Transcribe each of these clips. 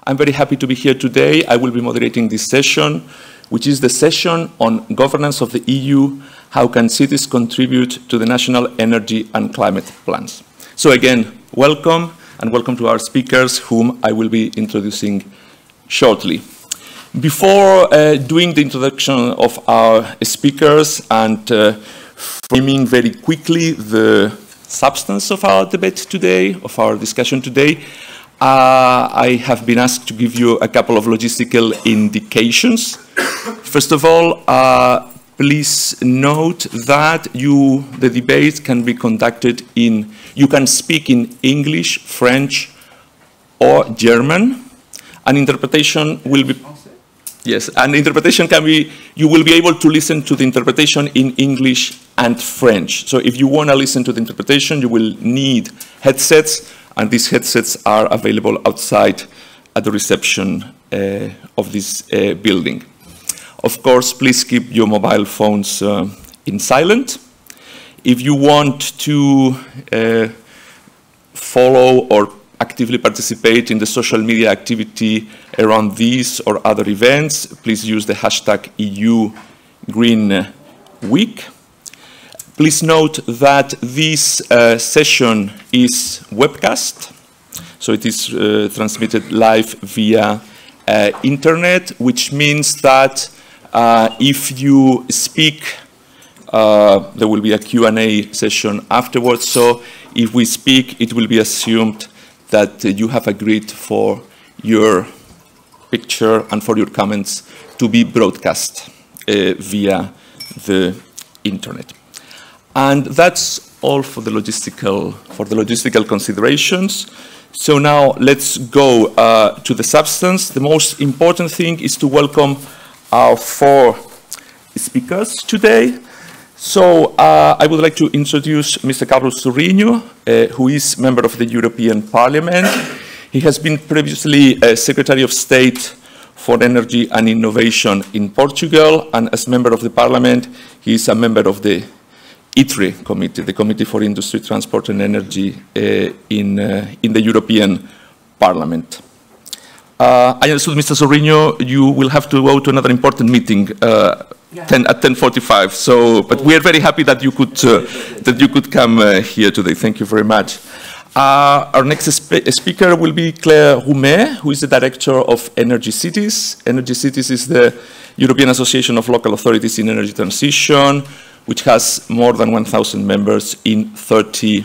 I'm very happy to be here today. I will be moderating this session, which is the session on governance of the EU, how can cities contribute to the national energy and climate plans. So again, welcome, and welcome to our speakers, whom I will be introducing shortly. Before doing the introduction of our speakers and framing very quickly the substance of our debate today, of our discussion today, I have been asked to give you a couple of logistical indications. First of all, please note that the debate can be conducted you can speak in English, French, or German. An interpretation will be, yes, an interpretation can be, you will be able to listen to the interpretation in English and French. So if you want to listen to the interpretation, you will need headsets, and these headsets are available outside at the reception of this building. Of course, please keep your mobile phones in silent. If you want to follow or actively participate in the social media activity around these or other events, please use the hashtag EU Green Week. Please note that this session is webcast, so it is transmitted live via internet, which means that if you speak, there will be a Q&A session afterwards, so if we speak, it will be assumed that you have agreed for your picture and for your comments to be broadcast via the internet. And that's all for the logistical considerations. So now let's go to the substance. The most important thing is to welcome our 4 speakers today. So I would like to introduce Mr. Carlos Zorrinho, who is member of the European Parliament. He has been previously Secretary of State for Energy and Innovation in Portugal, and as member of the Parliament, he is a member of the ITRE committee, the Committee for Industry, Transport and Energy in the European Parliament. I understood, Mr. Zorrinho, you will have to go to another important meeting at 10:45. So, but we are very happy that you could come here today. Thank you very much. Our next speaker will be Claire Roumet, who is the Director of Energy Cities. Energy Cities is the European Association of Local Authorities in Energy Transition, which has more than 1,000 members in 30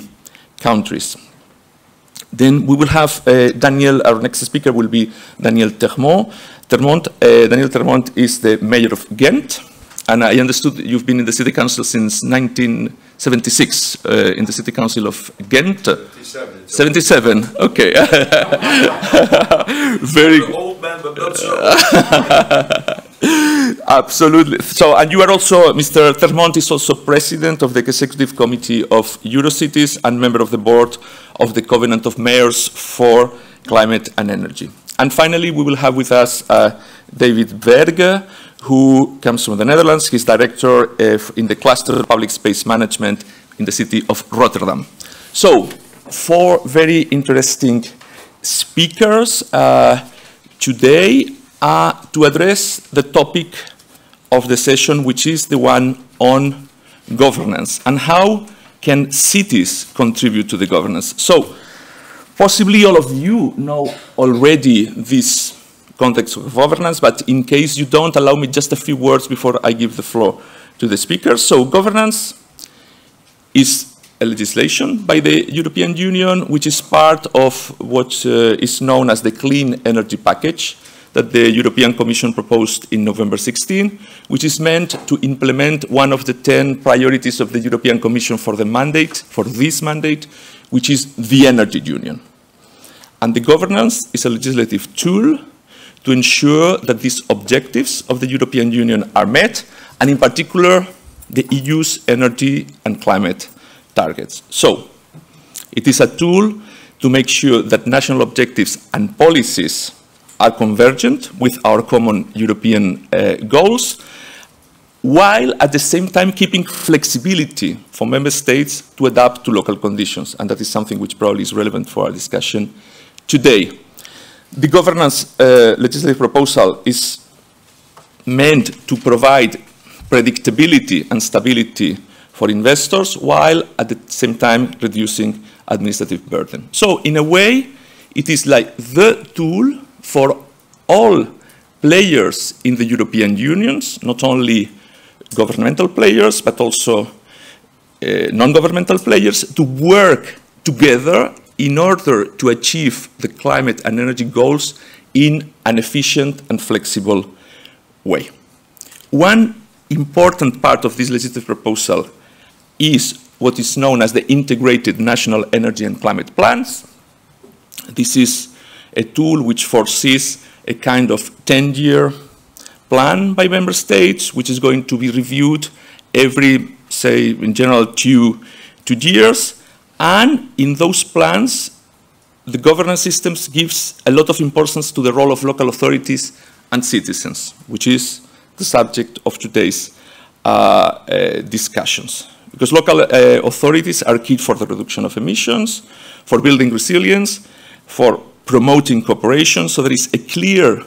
countries. Then we will have Daniël, our next speaker will be Daniël Termont. Daniël Termont is the mayor of Ghent, and I understood you've been in the city council since 1976, in the city council of Ghent. 77, okay. Very good. Old man, but not so. Absolutely. So, and you are also, Mr. Termont is also president of the Executive Committee of Eurocities and member of the board of the Covenant of Mayors for Climate and Energy. And finally, we will have with us David Berg, who comes from the Netherlands. He's director in the Cluster Public Space Management in the city of Rotterdam. So, 4 very interesting speakers today to address the topic of the session, which is the one on governance and how can cities contribute to the governance. So, possibly all of you know already this context of governance, but in case you don't, allow me just a few words before I give the floor to the speakers. So, governance is a legislation by the European Union, which is part of what is known as the Clean Energy Package that the European Commission proposed in November 16, which is meant to implement one of the 10 priorities of the European Commission for the mandate, for this mandate, which is the Energy Union. And the governance is a legislative tool to ensure that these objectives of the European Union are met, and in particular, the EU's energy and climate targets. So, it is a tool to make sure that national objectives and policies are convergent with our common European goals, while at the same time keeping flexibility for member states to adapt to local conditions. And that is something which probably is relevant for our discussion today. The governance legislative proposal is meant to provide predictability and stability for investors while at the same time reducing administrative burden. So in a way, it is like the tool for all players in the European Union, not only governmental players, but also non-governmental players, to work together in order to achieve the climate and energy goals in an efficient and flexible way. One important part of this legislative proposal is what is known as the Integrated National Energy and Climate Plans. This is a tool which foresees a kind of 10-year plan by member states, which is going to be reviewed every, say, in general, two years. And in those plans, the governance systems gives a lot of importance to the role of local authorities and citizens, which is the subject of today's discussions. Because local authorities are key for the reduction of emissions, for building resilience, for promoting cooperation. So there is a clear,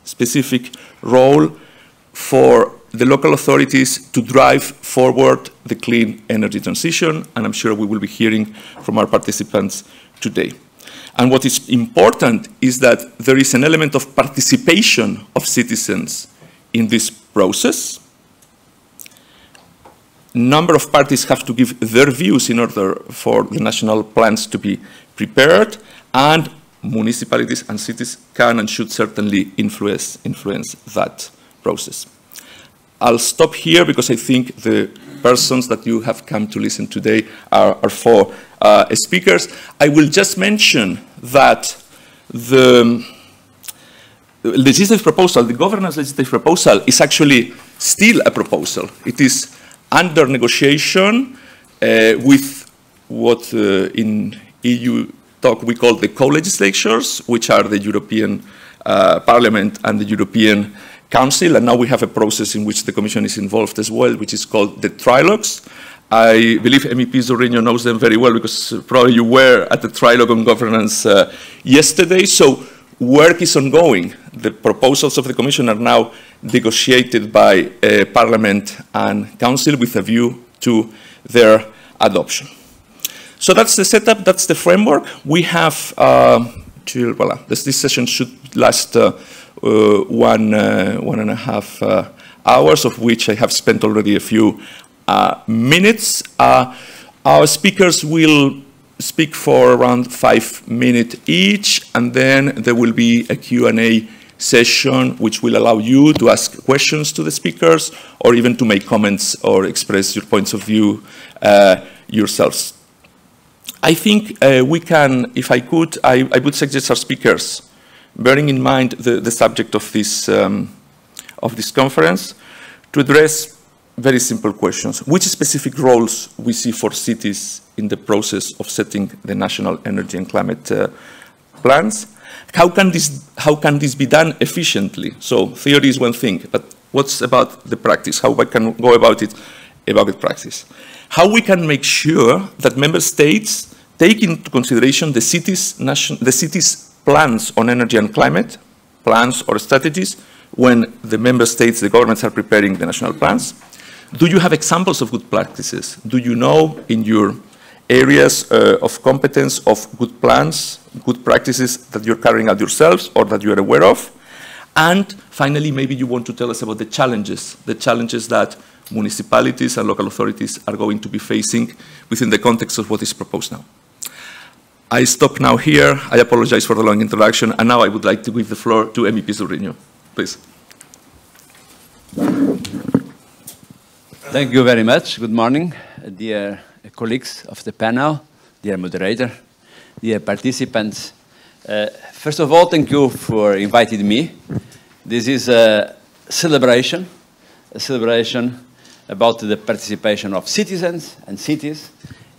specific role for the local authorities to drive forward the clean energy transition, and I'm sure we will be hearing from our participants today. And what is important is that there is an element of participation of citizens in this process. Number of parties have to give their views in order for the national plans to be prepared, and municipalities and cities can and should certainly influence that process. I'll stop here because I think the persons that you have come to listen today are four speakers. I will just mention that the legislative proposal, the governance legislative proposal, is actually still a proposal. It is under negotiation with what in EU talk we call the co-legislatures, which are the European Parliament and the European Council, and now we have a process in which the Commission is involved as well, which is called the trilogues. I believe MEP Zorrinho knows them very well because probably you were at the trilogue on governance yesterday. So work is ongoing. The proposals of the Commission are now negotiated by Parliament and Council with a view to their adoption. So that's the setup, that's the framework. We have till, voilà, this session should last 1.5 hours, of which I have spent already a few minutes. Our speakers will speak for around 5 minutes each, and then there will be a Q&A session which will allow you to ask questions to the speakers or even to make comments or express your points of view yourselves. I think we can, if I could, I would suggest our speakers, bearing in mind the subject of this conference, to address very simple questions. Which specific roles we see for cities in the process of setting the national energy and climate plans? How can this be done efficiently? So theory is one thing, but what's about the practice? How we can go about it practice? How we can make sure that member states take into consideration the city's plans on energy and climate, plans or strategies, when the member states, the governments are preparing the national plans? Do you have examples of good practices? Do you know in your areas of competence of good plans, good practices that you're carrying out yourselves or that you're aware of? And finally, maybe you want to tell us about the challenges that municipalities and local authorities are going to be facing within the context of what is proposed now. I stop now here. I apologize for the long introduction, and now I would like to give the floor to MEP Zorrinho. Please. Thank you very much. Good morning, dear colleagues of the panel, dear moderator, dear participants. First of all, thank you for inviting me. This is a celebration about the participation of citizens and cities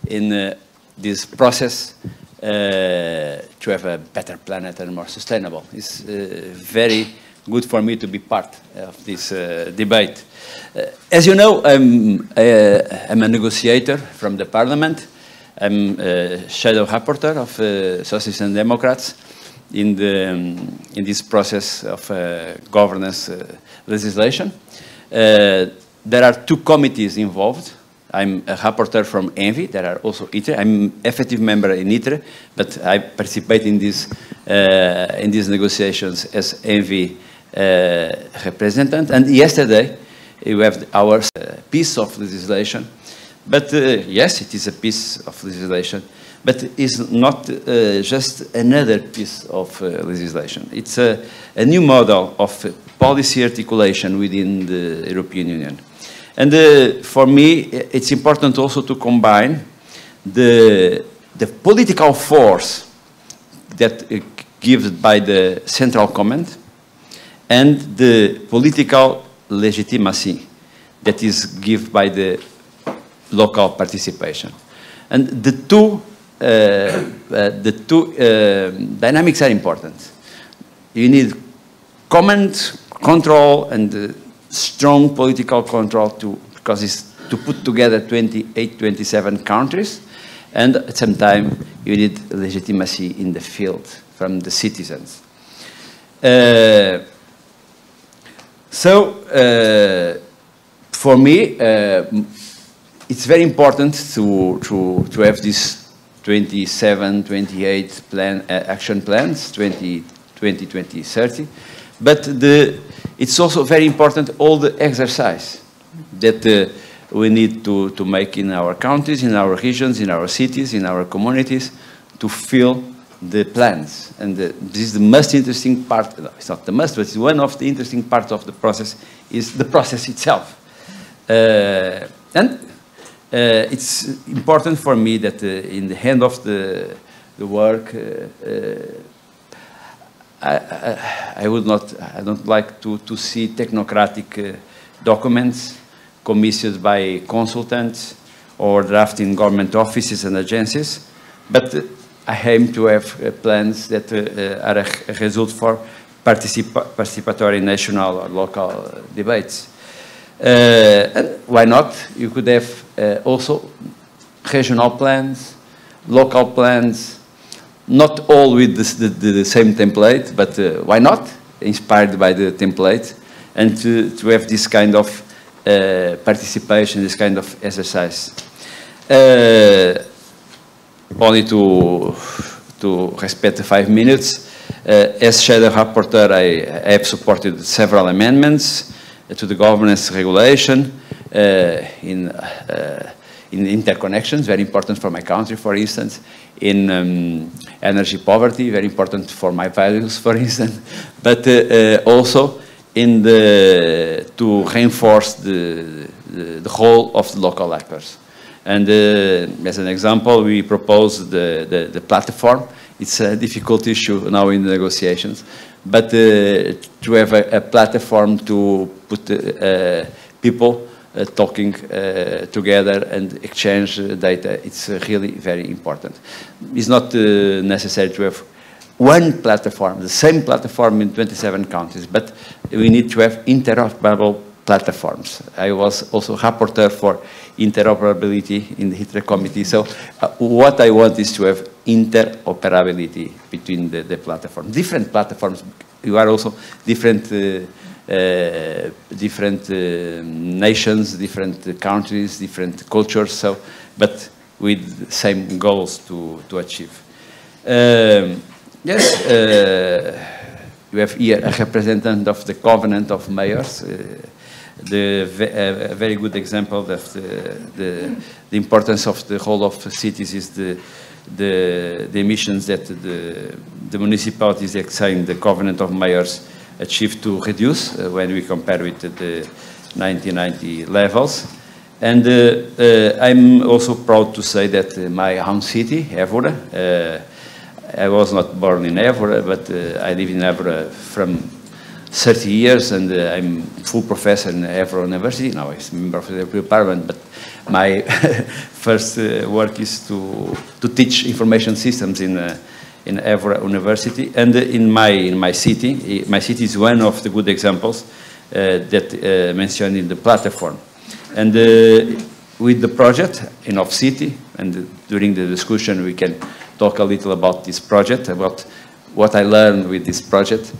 in this process to have a better planet and more sustainable. It's very good for me to be part of this debate. As you know, I'm a negotiator from the Parliament. I'm a shadow rapporteur of Socialists and Democrats. in this process of governance legislation. There are 2 committees involved. I'm a rapporteur from ENVI. There are also ITRE. I'm effective member in ITRE, but I participate in these negotiations as ENVI representative. And yesterday, we have our piece of legislation. But yes, it is a piece of legislation, but it's not just another piece of legislation. It's a new model of policy articulation within the European Union. And for me, it's important also to combine the political force that given by the central command and the political legitimacy that is given by the local participation. And the two dynamics are important. You need command control and strong political control because it's to put together 28, 27 countries, and at the same time you need legitimacy in the field from the citizens. For me, it's very important to have these 27, 28 action plans, 2020, 2030. But it's also very important all the exercise that we need to make in our countries, in our regions, in our cities, in our communities, to fill the plans. And this is the most interesting part. No, it's not the most, but it's one of the interesting parts of the process is the process itself. It's important for me that in the end of the work, I don't like to see technocratic documents commissioned by consultants or drafted in government offices and agencies, but I aim to have plans that are a result for participatory national or local debates. And why not? You could have also regional plans, local plans, not all with the same template, but why not? Inspired by the template, and to have this kind of participation, this kind of exercise. Only to respect the 5 minutes. As shadow rapporteur, I have supported several amendments to the governance regulation in interconnections, very important for my country, for instance, in energy poverty, very important for my values, for instance, but also in to reinforce the role of the local actors. And as an example, we proposed the platform. It's a difficult issue now in the negotiations, but to have a platform to put people talking together and exchange data, it's really very important. It's not necessary to have one platform, the same platform in 27 countries, but we need to have interoperable platforms. I was also rapporteur for interoperability in the ITRE committee. So what I want is to have interoperability between the platforms. Different platforms, you are also different nations, different countries, different cultures, so, but with the same goals to achieve. Yes, you have here a representative of the Covenant of Mayors. A very good example of the importance of the whole of the cities is the emissions that the municipalities that sign the Covenant of Mayors achieved to reduce when we compare with the 1990 levels. And I'm also proud to say that my home city, Évora, I was not born in Évora, but I live in Évora from 30 years, and I'm full professor in Évora University. Now I'm a member of the European Parliament, but my first work is to teach information systems in Évora University. And in my city is one of the good examples that mentioned in the platform. And with the project in Off City, and during the discussion we can talk a little about this project, about what I learned with this project,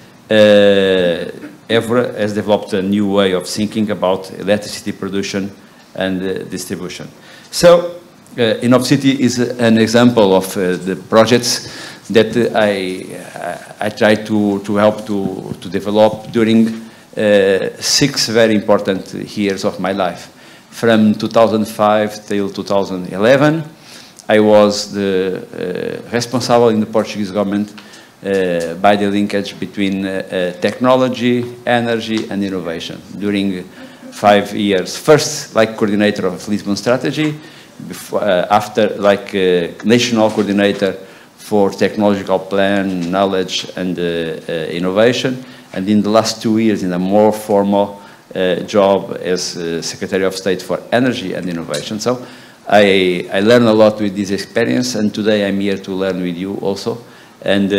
Evora has developed a new way of thinking about electricity production and distribution. So, InnovCity is an example of the projects that I try to help to develop during 6 very important years of my life. From 2005 till 2011, I was the responsible in the Portuguese government by the linkage between technology, energy, and innovation during 5 years. First, like coordinator of Lisbon strategy, before, after like national coordinator for technological plan, knowledge, and innovation, and in the last 2 years in a more formal job as Secretary of State for Energy and Innovation. So I learned a lot with this experience, and today I'm here to learn with you also. And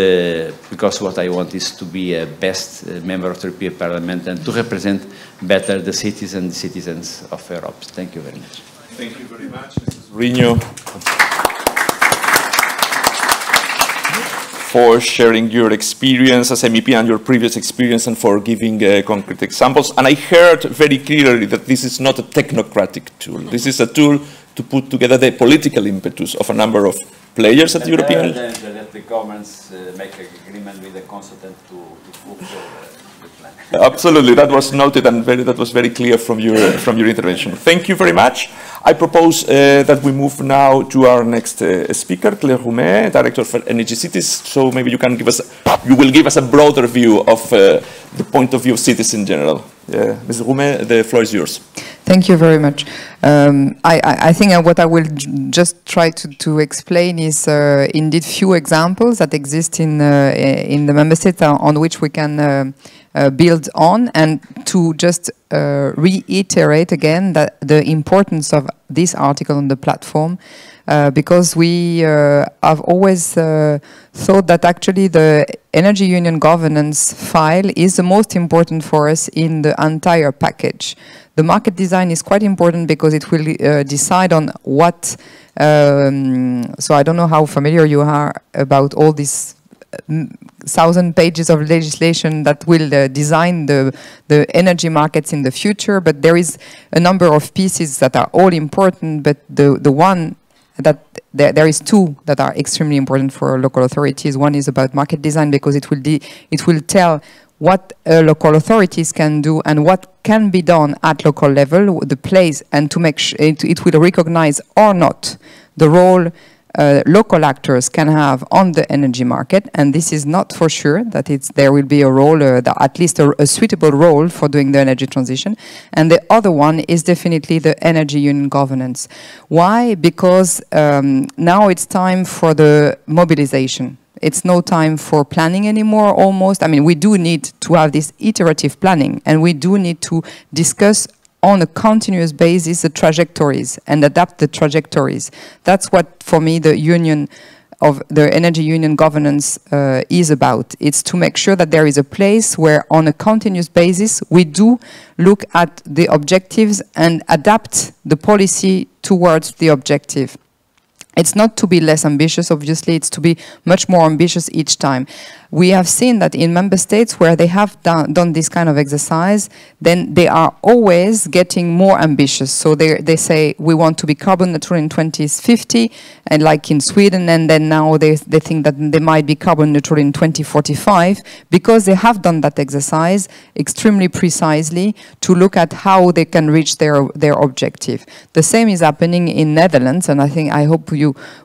because what I want is to be a best member of the European Parliament and to represent better the citizens of Europe. Thank you very much. Thank you very much, Mr. Zorrinho, for sharing your experience as MEP and your previous experience, and for giving concrete examples. And I heard very clearly that this is not a technocratic tool. This is a tool to put together the political impetus of a number of players at the European level. That the governments make an agreement with the consultant to fulfill the plan. Absolutely, that was noted, and that was very clear from your intervention. Thank you very much. I propose that we move now to our next speaker, Claire Roumet, Director for Energy Cities. So maybe you will give us a broader view of the point of view of cities in general. Ms. Roumet, the floor is yours. Thank you very much. I think what I will just try to explain is indeed few examples that exist in the member states on which we can build on, and to just reiterate again that the importance of this article on the platform, because we have always thought that actually the Energy Union governance file is the most important for us in the entire package. The market design is quite important because it will decide on what, so I don't know how familiar you are about all these 1,000 pages of legislation that will design the energy markets in the future, but there is a number of pieces that are all important, but the one that there is 2 that are extremely important for local authorities. One is about market design, because it will tell what local authorities can do and what can be done at local level, the place, and to make sure it will recognize or not the role local actors can have on the energy market, and this is not for sure that there will be a role, at least a suitable role for doing the energy transition. And the other one is definitely the Energy Union governance. Why? Because now it's time for the mobilization. It's no time for planning anymore, almost. I mean, we do need to have this iterative planning, and we do need to discuss on a continuous basis the trajectories and adapt the trajectories. That's what, for me, the union of the Energy Union governance is about. It's to make sure that there is a place where, on a continuous basis, we do look at the objectives and adapt the policy towards the objective. It's not to be less ambitious, obviously, it's to be much more ambitious each time. We have seen that in member states where they have done this kind of exercise, then they are always getting more ambitious. So they say, we want to be carbon neutral in 2050, and like in Sweden, and then now they think that they might be carbon neutral in 2045, because they have done that exercise extremely precisely to look at how they can reach their objective. The same is happening in Netherlands, and I hope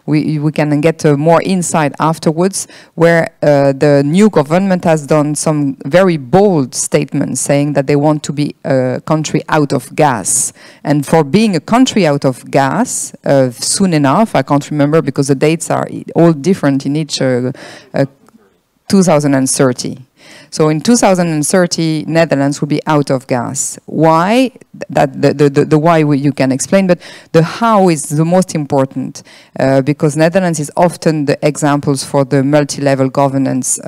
we can get more insight afterwards, where the new government has done some very bold statements saying that they want to be a country out of gas. And for being a country out of gas, soon enough, I can't remember because the dates are all different in each 2030. So in 2030, Netherlands will be out of gas. Why? The why you can explain, but the how is the most important, because Netherlands is often the examples for the multi-level governance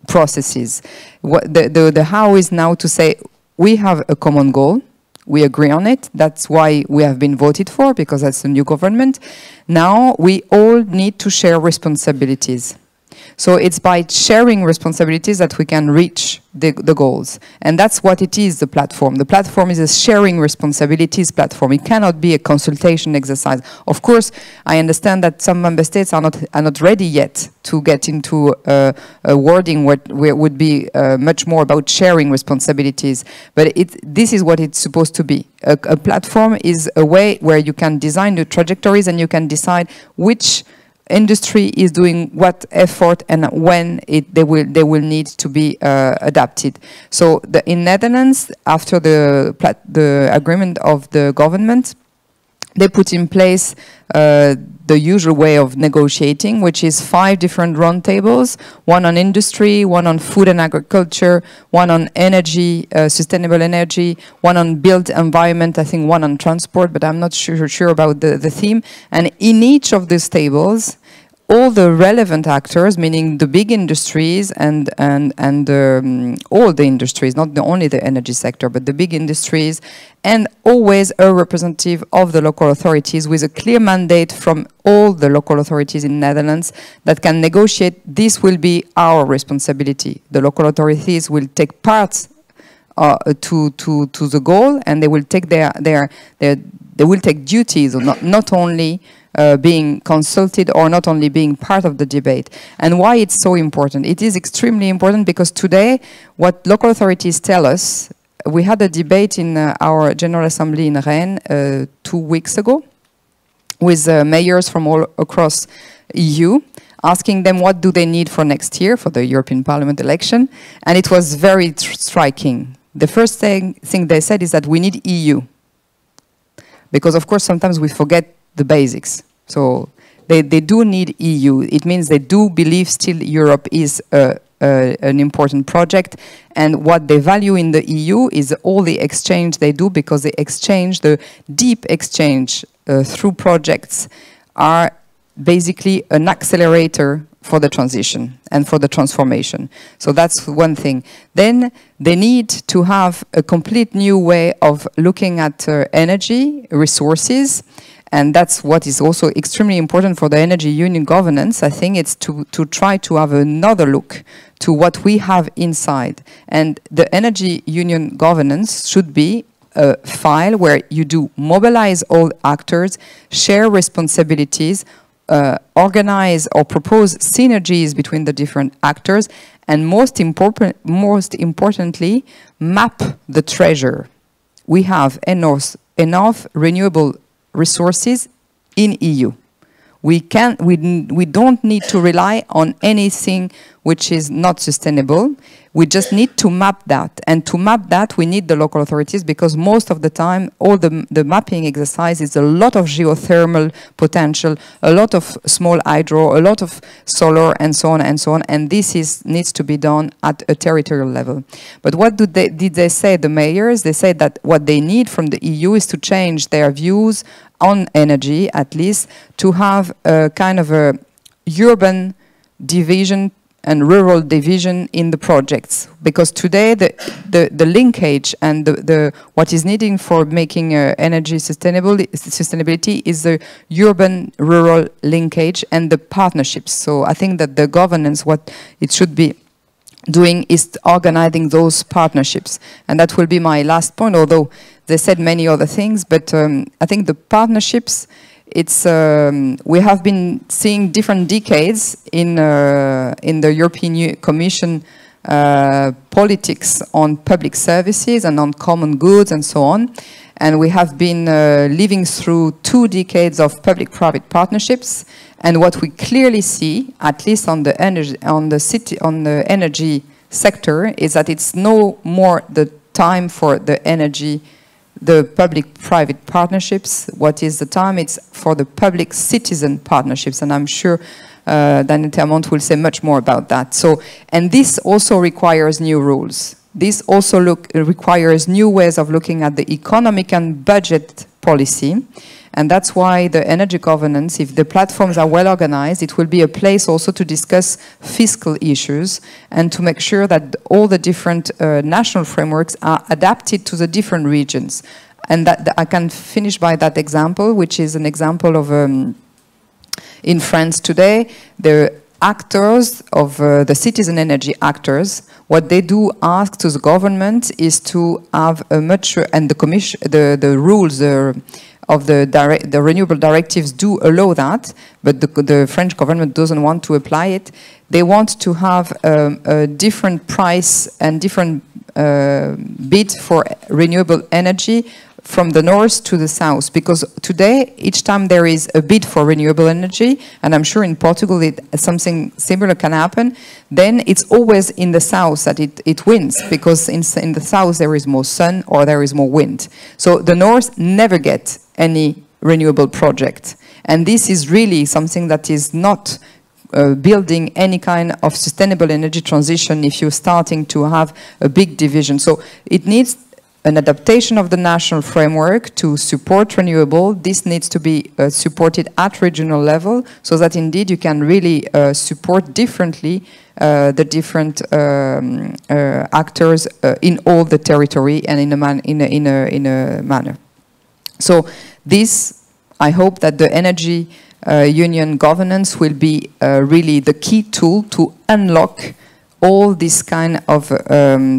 processes. The how is now to say, we have a common goal, we agree on it, that's why we have been voted for, because that's the new government. Now we all need to share responsibilities. So it's by sharing responsibilities that we can reach the goals. And that's what it is, the platform. The platform is a sharing responsibilities platform. It cannot be a consultation exercise. Of course, I understand that some member states are not ready yet to get into a wording where it would be much more about sharing responsibilities. But this is what it's supposed to be. A platform is a way where you can design the trajectories and you can decide which industry is doing what effort and when they will need to be adapted. So in Netherlands, after the agreement of the government, they put in place the usual way of negotiating, which is 5 different round tables, one on industry, one on food and agriculture, one on energy, sustainable energy, one on built environment, I think one on transport, but I'm not sure about the theme. And in each of these tables, all the relevant actors, meaning the big industries and all the industries, not only the energy sector, but the big industries, and always a representative of the local authorities with a clear mandate from all the local authorities in Netherlands that can negotiate. This will be our responsibility. The local authorities will take part to the goal, and they will take they will take duties, not only being consulted or not only being part of the debate. And why it's so important? It is extremely important because today what local authorities tell us, we had a debate in our General Assembly in Ghent 2 weeks ago with mayors from all across EU, asking them what do they need for next year for the European Parliament election. And it was very striking. The first thing they said is that we need EU. Because of course sometimes we forget the basics. So they do need EU. It means they do believe still Europe is an important project, and what they value in the EU is all the exchange they do, because the exchange, the deep exchange through projects are basically an accelerator for the transition and for the transformation. So that's one thing. Then they need to have a complete new way of looking at energy resources, and that's what is also extremely important for the energy union governance. I think it's to try to have another look to what we have inside. And the energy union governance should be a file where you do mobilize all actors, share responsibilities, organize or propose synergies between the different actors, and most importantly, map the treasure. We have enough renewable resources in EU. We don't need to rely on anything which is not sustainable. We just need to map that. And to map that, we need the local authorities, because most of the time, all the mapping exercise is a lot of geothermal potential, a lot of small hydro, a lot of solar, and so on and so on. And this needs to be done at a territorial level. But what did they say, the mayors? They said that what they need from the EU is to change their views on energy, at least, to have a kind of a urban division and rural division in the projects, because today the linkage and what is needing for making energy sustainability is the urban-rural linkage and the partnerships. So I think that the governance, what it should be doing is organizing those partnerships, and that will be my last point. Although they said many other things, but I think the partnerships. It's we have been seeing different decades in the European Commission politics on public services and on common goods and so on, and we have been living through 2 decades of public-private partnerships. And what we clearly see, at least on the energy sector, is that it's no more the time for the public-private partnerships. What is the time? It's for the public-citizen partnerships, and I'm sure Daniël Termont will say much more about that. So, and this also requires new rules. This also requires new ways of looking at the economic and budget policy, and that's why the energy governance, if the platforms are well organized, it will be a place also to discuss fiscal issues and to make sure that all the different national frameworks are adapted to the different regions. And that I can finish by that example, which is an example of in France today, actors, of the citizen energy actors, what they do ask to the government is to have a much, and the commission, the rules of the renewable directives do allow that, but the French government doesn't want to apply it. They want to have a different price and different bid for renewable energy from the north to the south, because today, each time there is a bid for renewable energy, and I'm sure in Portugal something similar can happen, then it's always in the south that it wins, because in the south there is more sun or there is more wind. So the north never gets any renewable project. And this is really something that is not building any kind of sustainable energy transition if you're starting to have a big division. So it needs an adaptation of the national framework to support renewable. This needs to be supported at regional level, so that indeed you can really support differently the different actors in all the territory and in a manner. So this, I hope that the energy union governance will be really the key tool to unlock all these kind of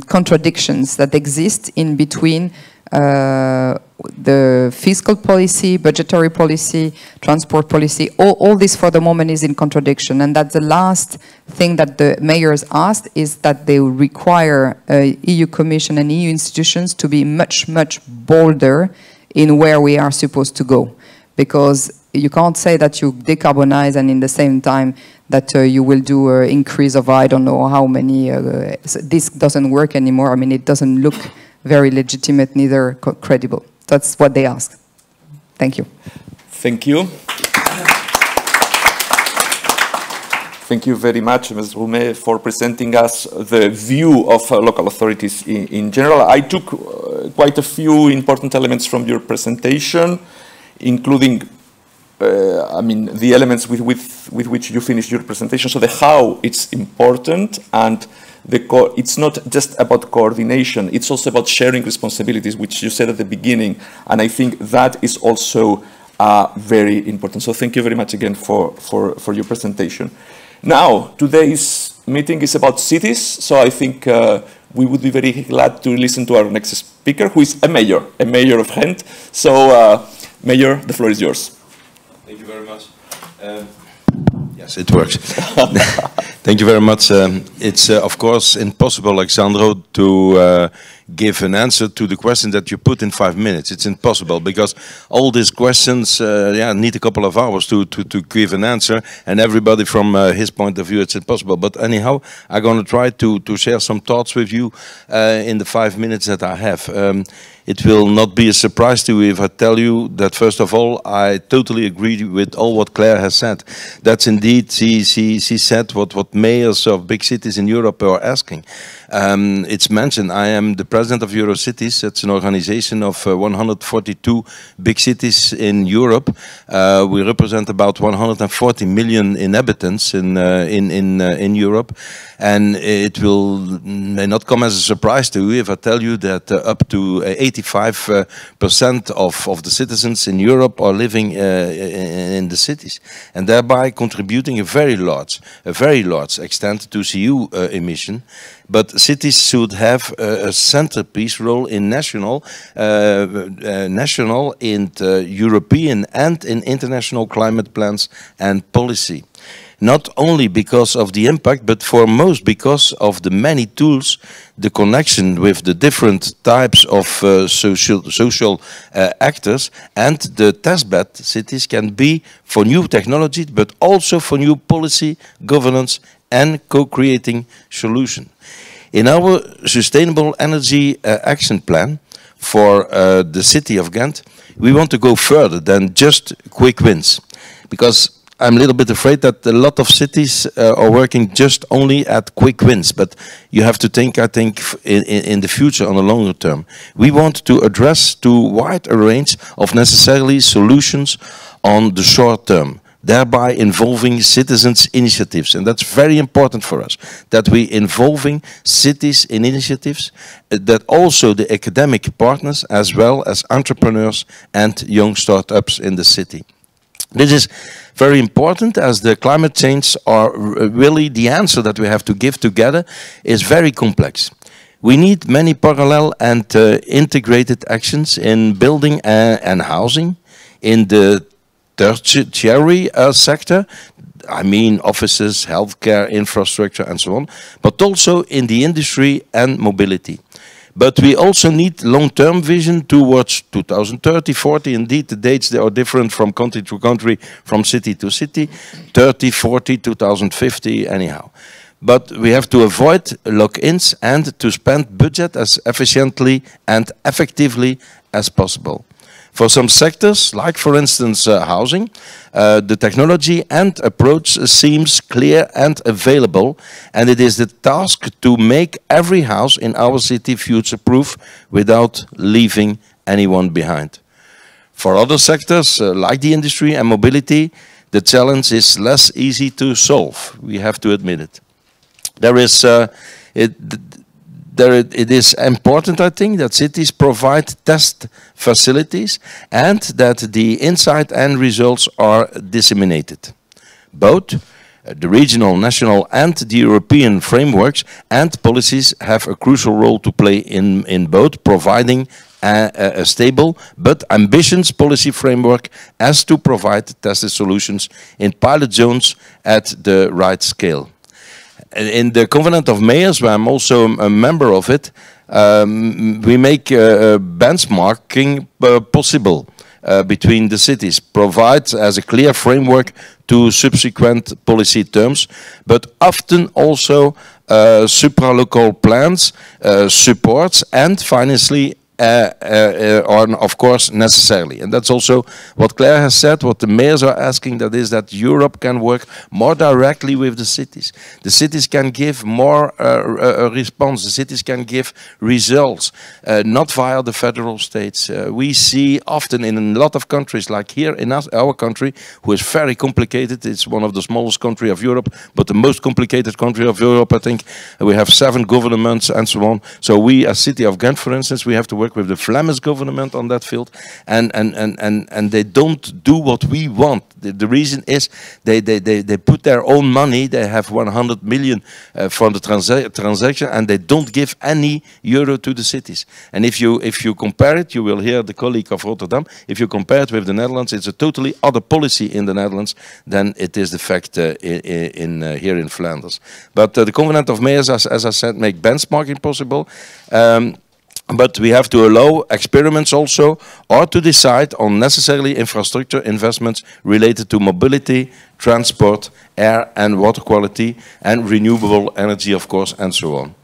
contradictions that exist in between the fiscal policy, budgetary policy, transport policy. All this for the moment is in contradiction, and that's the last thing that the mayors asked, is that they require EU Commission and EU institutions to be much, much bolder in where we are supposed to go. Because you can't say that you decarbonize and in the same time that you will do an increase of I don't know how many, this doesn't work anymore. I mean, it doesn't look very legitimate, neither credible. That's what they asked. Thank you. Thank you. Thank you very much, Ms. Roumet, for presenting us the view of local authorities in general. I took quite a few important elements from your presentation, including the elements with which you finished your presentation. So the how, it's important, and it's not just about coordination, it's also about sharing responsibilities, which you said at the beginning, and I think that is also very important. So thank you very much again for your presentation. Now, today's meeting is about cities, so I think we would be very glad to listen to our next speaker, who is a mayor of Ghent. So, Mayor, the floor is yours. Thank you very much. Yes, it works. Thank you very much. It's, of course, impossible, Alejandro, to give an answer to the question that you put in 5 minutes. It's impossible, because all these questions need a couple of hours to give an answer, and everybody from his point of view, it's impossible. But anyhow, I'm going to try to share some thoughts with you in the 5 minutes that I have. It will not be a surprise to you if I tell you that, first of all, I totally agree with all what Claire has said. That's indeed, she said what mayors of big cities in Europe are asking. It's mentioned, I am the president of Eurocities. It's an organization of 142 big cities in Europe. We represent about 140 million inhabitants in Europe. And it may not come as a surprise to you if I tell you that up to 85% of the citizens in Europe are living in the cities, and thereby contributing a very large extent to CO emission. But cities should have a centerpiece role in national, in European and in international climate plans and policy. Not only because of the impact, but foremost because of the many tools, the connection with the different types of social actors, and the testbed cities can be for new technology, but also for new policy, governance and co-creating solution. In our Sustainable Energy Action Plan for the city of Ghent, we want to go further than just quick wins, because I'm a little bit afraid that a lot of cities are working just only at quick wins, but you have to think, I think, in the future, on the longer term. We want to address too wide a range of necessarily solutions on the short term, thereby involving citizens' initiatives. And that's very important for us, that we involving cities in initiatives, that also the academic partners, as well as entrepreneurs and young startups in the city. This is very important, as the climate change are really the answer that we have to give together is very complex. We need many parallel and integrated actions in building and housing, in the tertiary sector, I mean offices, healthcare, infrastructure and so on, but also in the industry and mobility. But we also need long-term vision towards 2030, 40. Indeed, the dates, they are different from country to country, from city to city, 30, 40, 2050, anyhow. But we have to avoid lock-ins and to spend budget as efficiently and effectively as possible. For some sectors, like for instance housing, the technology and approach seems clear and available, and it is the task to make every house in our city future-proof without leaving anyone behind. For other sectors, like the industry and mobility, the challenge is less easy to solve. We have to admit it. It is important, I think, that cities provide test facilities and that the insight and results are disseminated. Both the regional, national and the European frameworks and policies have a crucial role to play in both providing a stable but ambitious policy framework as to provide tested solutions in pilot zones at the right scale. In the Covenant of Mayors, where I'm also a member of it, we make benchmarking possible between the cities, provides as a clear framework to subsequent policy terms, but often also supra-local plans, supports and financially are of course necessarily. And that's also what Claire has said, what the mayors are asking, that is that Europe can work more directly with the cities. The cities can give more response, the cities can give results, not via the federal states. We see often in a lot of countries, like here in our country, who is very complicated. It's one of the smallest countries of Europe, but the most complicated country of Europe, I think. We have 7 governments and so on. So we, as City of Ghent, for instance, we have to work with the Flemish government on that field, and they don't do what we want. The reason is they put their own money. They have 100 million for the transaction, and they don't give any euro to the cities. And if you compare it, you will hear the colleague of Rotterdam. If you compare it with the Netherlands, it's a totally other policy in the Netherlands than it is the fact here in Flanders. But the Covenant of Mayors, as I said, make benchmarking possible. But we have to allow experiments also, or to decide on necessarily infrastructure investments related to mobility, transport, air and water quality, and renewable energy, of course, and so on.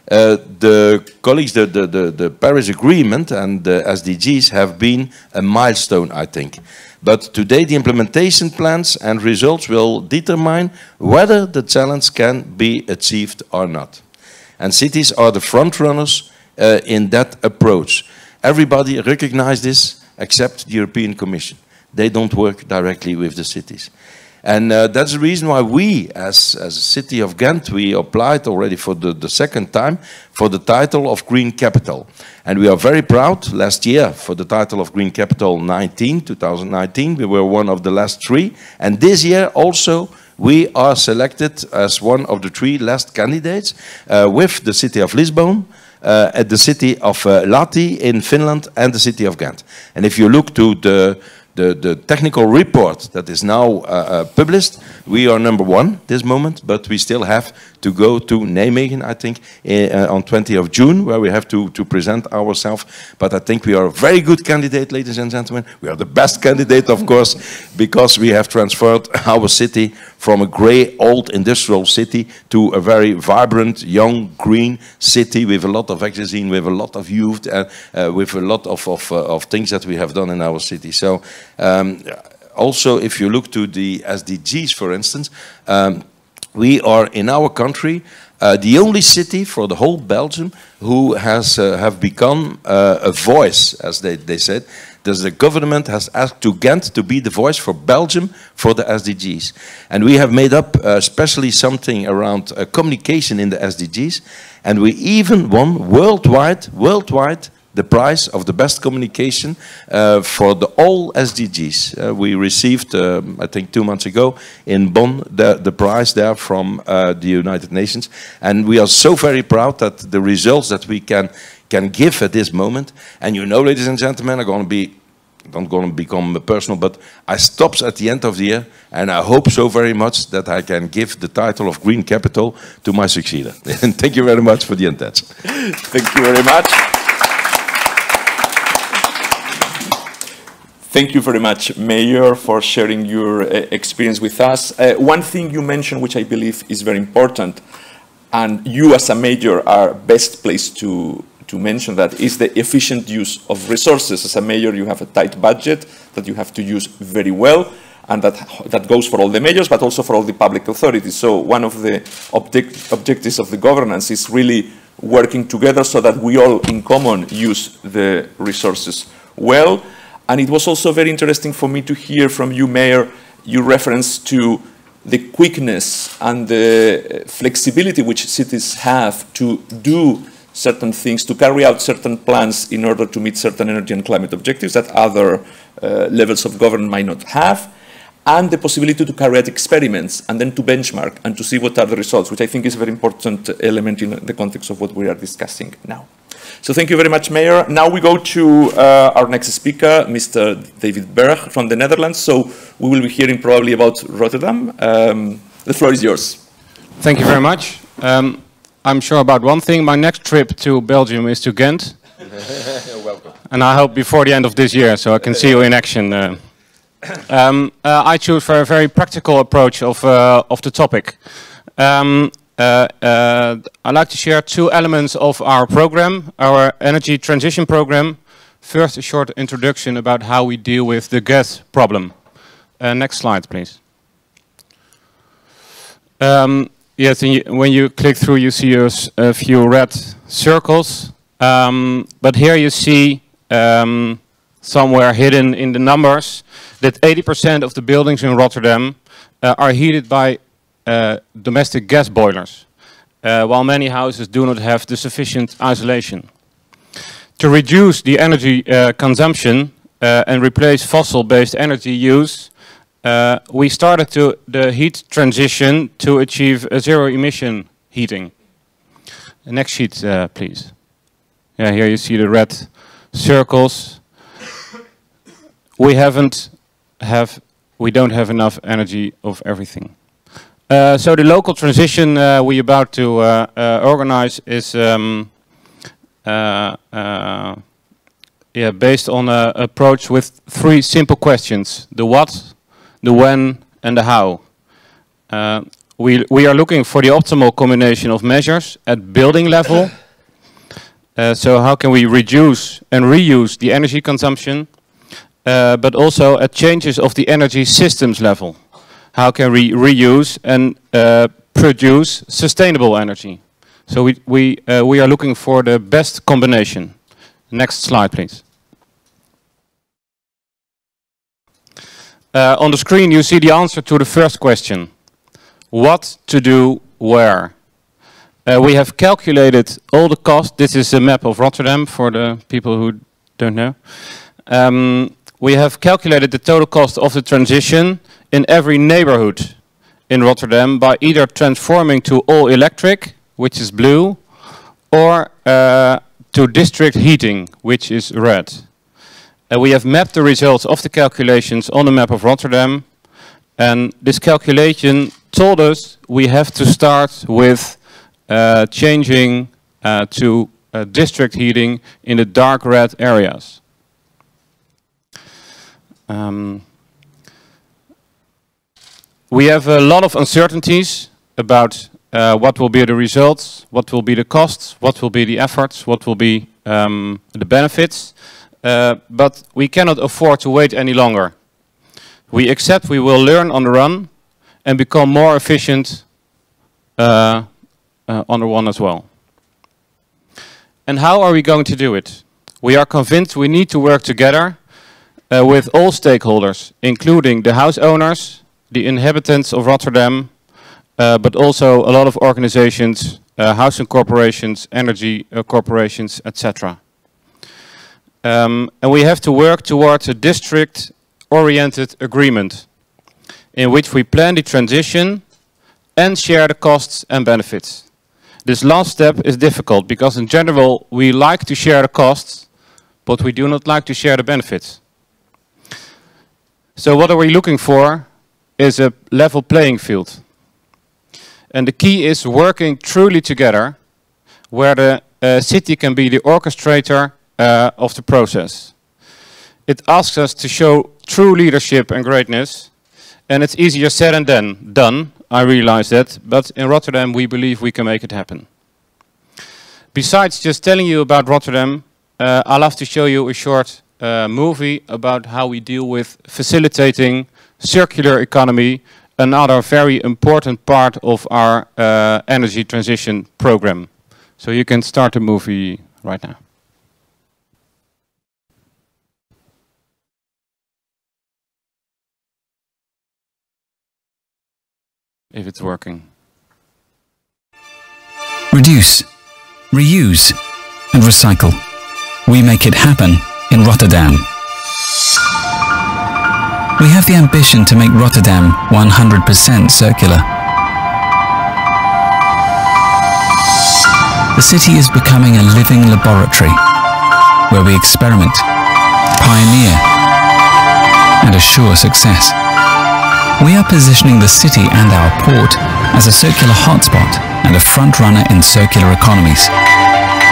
The colleagues, the Paris Agreement and the SDGs have been a milestone, I think. But today the implementation plans and results will determine whether the challenge can be achieved or not. And cities are the front runners in that approach. Everybody recognizes this except the European Commission. They don't work directly with the cities. And that's the reason why we, as a city of Ghent, we applied already for the second time for the title of Green Capital. And we are very proud. Last year, for the title of Green Capital 2019, we were one of the last 3. And this year also, we are selected as one of the 3 last candidates with the city of Lisbon, at the city of Lahti in Finland, and the city of Ghent. And if you look to the technical report that is now published, we are number 1 this moment, but we still have to go to Nijmegen, I think, on 20th of June, where we have to present ourselves. But I think we are a very good candidate, ladies and gentlemen. We are the best candidate, of course, because we have transferred our city from a grey, old industrial city to a very vibrant, young, green city with a lot of oxygen, with a lot of youth, with a lot of things that we have done in our city. So also, if you look to the SDGs, for instance, we are in our country the only city for the whole Belgium who have become a voice, as they said. The government has asked to Ghent to be the voice for Belgium for the SDGs. And we have made up especially something around communication in the SDGs. And we even won worldwide the prize of the best communication for the all SDGs. We received, I think 2 months ago, in Bonn, the prize there from the United Nations. And we are so very proud that the results that we can give at this moment, and you know, ladies and gentlemen, are going to be, not going to become personal, but I stops at the end of the year, and I hope so very much that I can give the title of Green Capital to my successor. And thank you very much for the attention. Thank you very much. Thank you very much, Mayor, for sharing your experience with us. One thing you mentioned, which I believe is very important, and you as a mayor are best placed to mention that, is the efficient use of resources. As a mayor, you have a tight budget that you have to use very well, and that goes for all the mayors, but also for all the public authorities. So one of the objectives of the governance is really working together so that we all in common use the resources well. And it was also very interesting for me to hear from you, Mayor, your reference to the quickness and the flexibility which cities have to do certain things, to carry out certain plans in order to meet certain energy and climate objectives that other levels of government might not have, and the possibility to carry out experiments and then to benchmark and to see what are the results, which I think is a very important element in the context of what we are discussing now. So thank you very much, Mayor. Now we go to our next speaker, Mr. David Berg from the Netherlands. So we will be hearing probably about Rotterdam. The floor is yours. Thank you very much. I'm sure about one thing. My next trip to Belgium is to Ghent. You're welcome. And I hope before the end of this year, so I can see you in action. I choose for a very practical approach of the topic. I'd like to share two elements of our program, our energy transition program. First, a short introduction about how we deal with the gas problem. Next slide, please. Yes, when you click through, you see a few red circles. But here you see somewhere hidden in the numbers that 80% of the buildings in Rotterdam are heated by domestic gas boilers, while many houses do not have the sufficient isolation. To reduce the energy consumption and replace fossil-based energy use, we started the heat transition to achieve a zero-emission heating. The next sheet, please. Yeah, here you see the red circles. We don't have enough energy of everything. So the local transition we're about to organize is based on an approach with three simple questions: the what, the when, and the how. We are looking for the optimal combination of measures at building level. So how can we reduce and reuse the energy consumption, but also at changes of the energy systems level. How can we reuse and produce sustainable energy? So we are looking for the best combination. Next slide, please. On the screen you see the answer to the first question. What to do where? We have calculated all the costs. This is a map of Rotterdam for the people who don't know. We have calculated the total cost of the transition in every neighborhood in Rotterdam by either transforming to all electric, which is blue, or to district heating, which is red. We have mapped the results of the calculations on the map of Rotterdam, and this calculation told us we have to start with changing to district heating in the dark red areas. We have a lot of uncertainties about what will be the results, what will be the costs, what will be the efforts, what will be the benefits, but we cannot afford to wait any longer. We accept we will learn on the run and become more efficient on the run as well. And how are we going to do it? We are convinced we need to work together with all stakeholders, including the house owners, the inhabitants of Rotterdam, but also a lot of organizations, housing corporations, energy corporations, etc. And we have to work towards a district-oriented agreement in which we plan the transition and share the costs and benefits. This last step is difficult because in general we like to share the costs, but we do not like to share the benefits. So what are we looking for is a level playing field. And the key is working truly together, where the city can be the orchestrator of the process. It asks us to show true leadership and greatness, and it's easier said than done, I realize that, but in Rotterdam we believe we can make it happen. Besides just telling you about Rotterdam, I'll have to show you a short movie about how we deal with facilitating circular economy, another very important part of our energy transition program. So you can start the movie right now. If it's working. Reduce, reuse, and recycle. We make it happen in Rotterdam. We have the ambition to make Rotterdam 100% circular. The city is becoming a living laboratory where we experiment, pioneer, and assure success. We are positioning the city and our port as a circular hotspot and a front-runner in circular economies.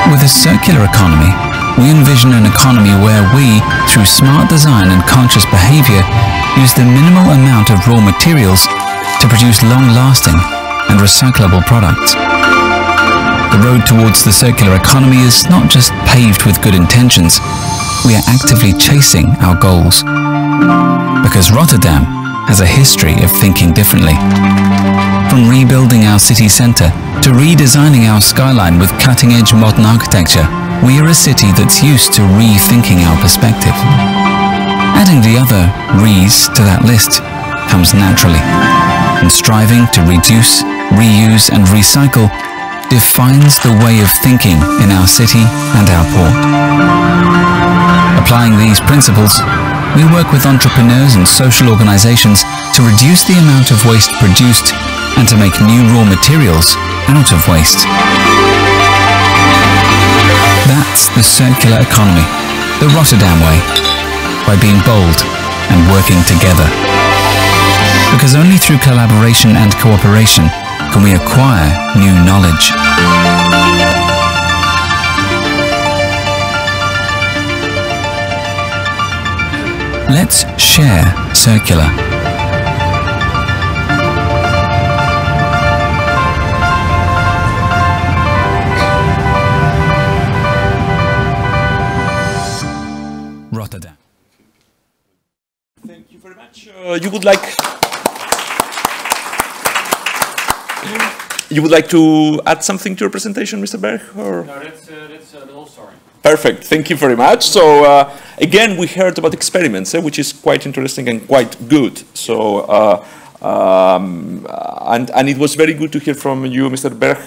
With a circular economy, we envision an economy where we, through smart design and conscious behavior, use the minimal amount of raw materials to produce long-lasting and recyclable products. The road towards the circular economy is not just paved with good intentions, we are actively chasing our goals. Because Rotterdam has a history of thinking differently. From rebuilding our city centre to redesigning our skyline with cutting-edge modern architecture, we are a city that's used to rethinking our perspective. Adding the other re's to that list comes naturally, and striving to reduce, reuse and recycle defines the way of thinking in our city and our port. Applying these principles, we work with entrepreneurs and social organizations to reduce the amount of waste produced and to make new raw materials out of waste. That's the circular economy, the Rotterdam way, by being bold and working together. Because only through collaboration and cooperation can we acquire new knowledge. Let's share circular. Rotterdam. Thank you very much. You would like to add something to your presentation, Mr. Berg? Or? No, that's the whole story. Perfect. Thank you very much. So again, we heard about experiments, which is quite interesting and quite good. So and it was very good to hear from you, Mr. Berg.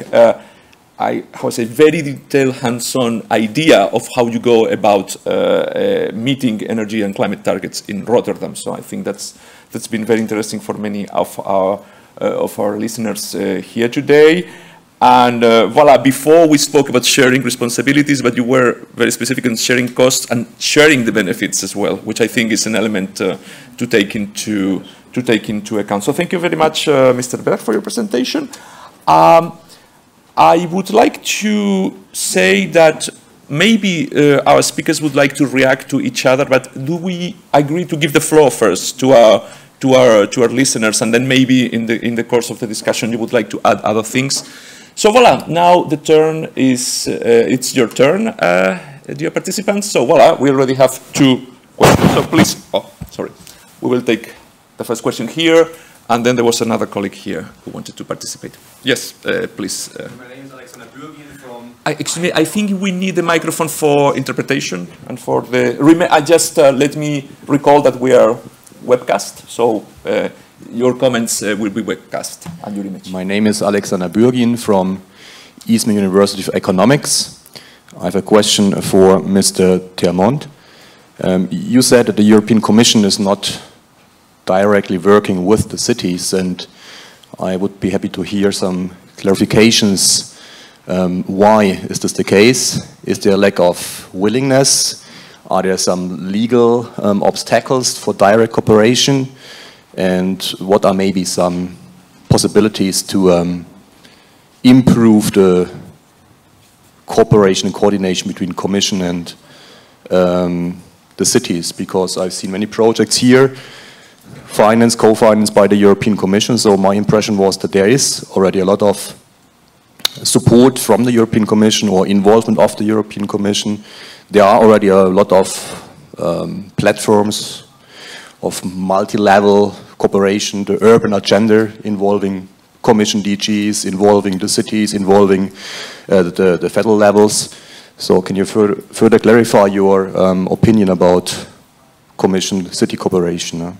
Very detailed, hands-on idea of how you go about meeting energy and climate targets in Rotterdam. So I think that's been very interesting for many of our listeners here today. And voila, before we spoke about sharing responsibilities, but you were very specific on sharing costs and sharing the benefits as well, which I think is an element to take into account. So thank you very much, Mr. Berg, for your presentation. I would like to say that maybe our speakers would like to react to each other, but do we agree to give the floor first to our listeners, and then maybe in the course of the discussion you would like to add other things? So voila, now the turn is, it's your turn, dear participants. So voila, we already have 2 questions. So please, we will take the first question here, and then there was another colleague here who wanted to participate. Yes, please. My name is Alejandro from... Excuse me, I think we need a microphone for interpretation and for the... let me recall that we are webcast, so your comments will be webcast and your image. My name is Alexander Bürgin from Eastman University of Economics. I have a question for Mr. Termont. You said that the European Commission is not directly working with the cities, and I would be happy to hear some clarifications. Why is this the case? Is there a lack of willingness? Are there some legal obstacles for direct cooperation? And what are maybe some possibilities to improve the cooperation and coordination between Commission and the cities? Because I've seen many projects here, financed, co-financed by the European Commission, so my impression was that there is already a lot of support from the European Commission or involvement of the European Commission. There are already a lot of platforms of multi-level cooperation, the urban agenda involving Commission DGs, involving the cities, involving the federal levels. So can you further clarify your opinion about Commission city cooperation?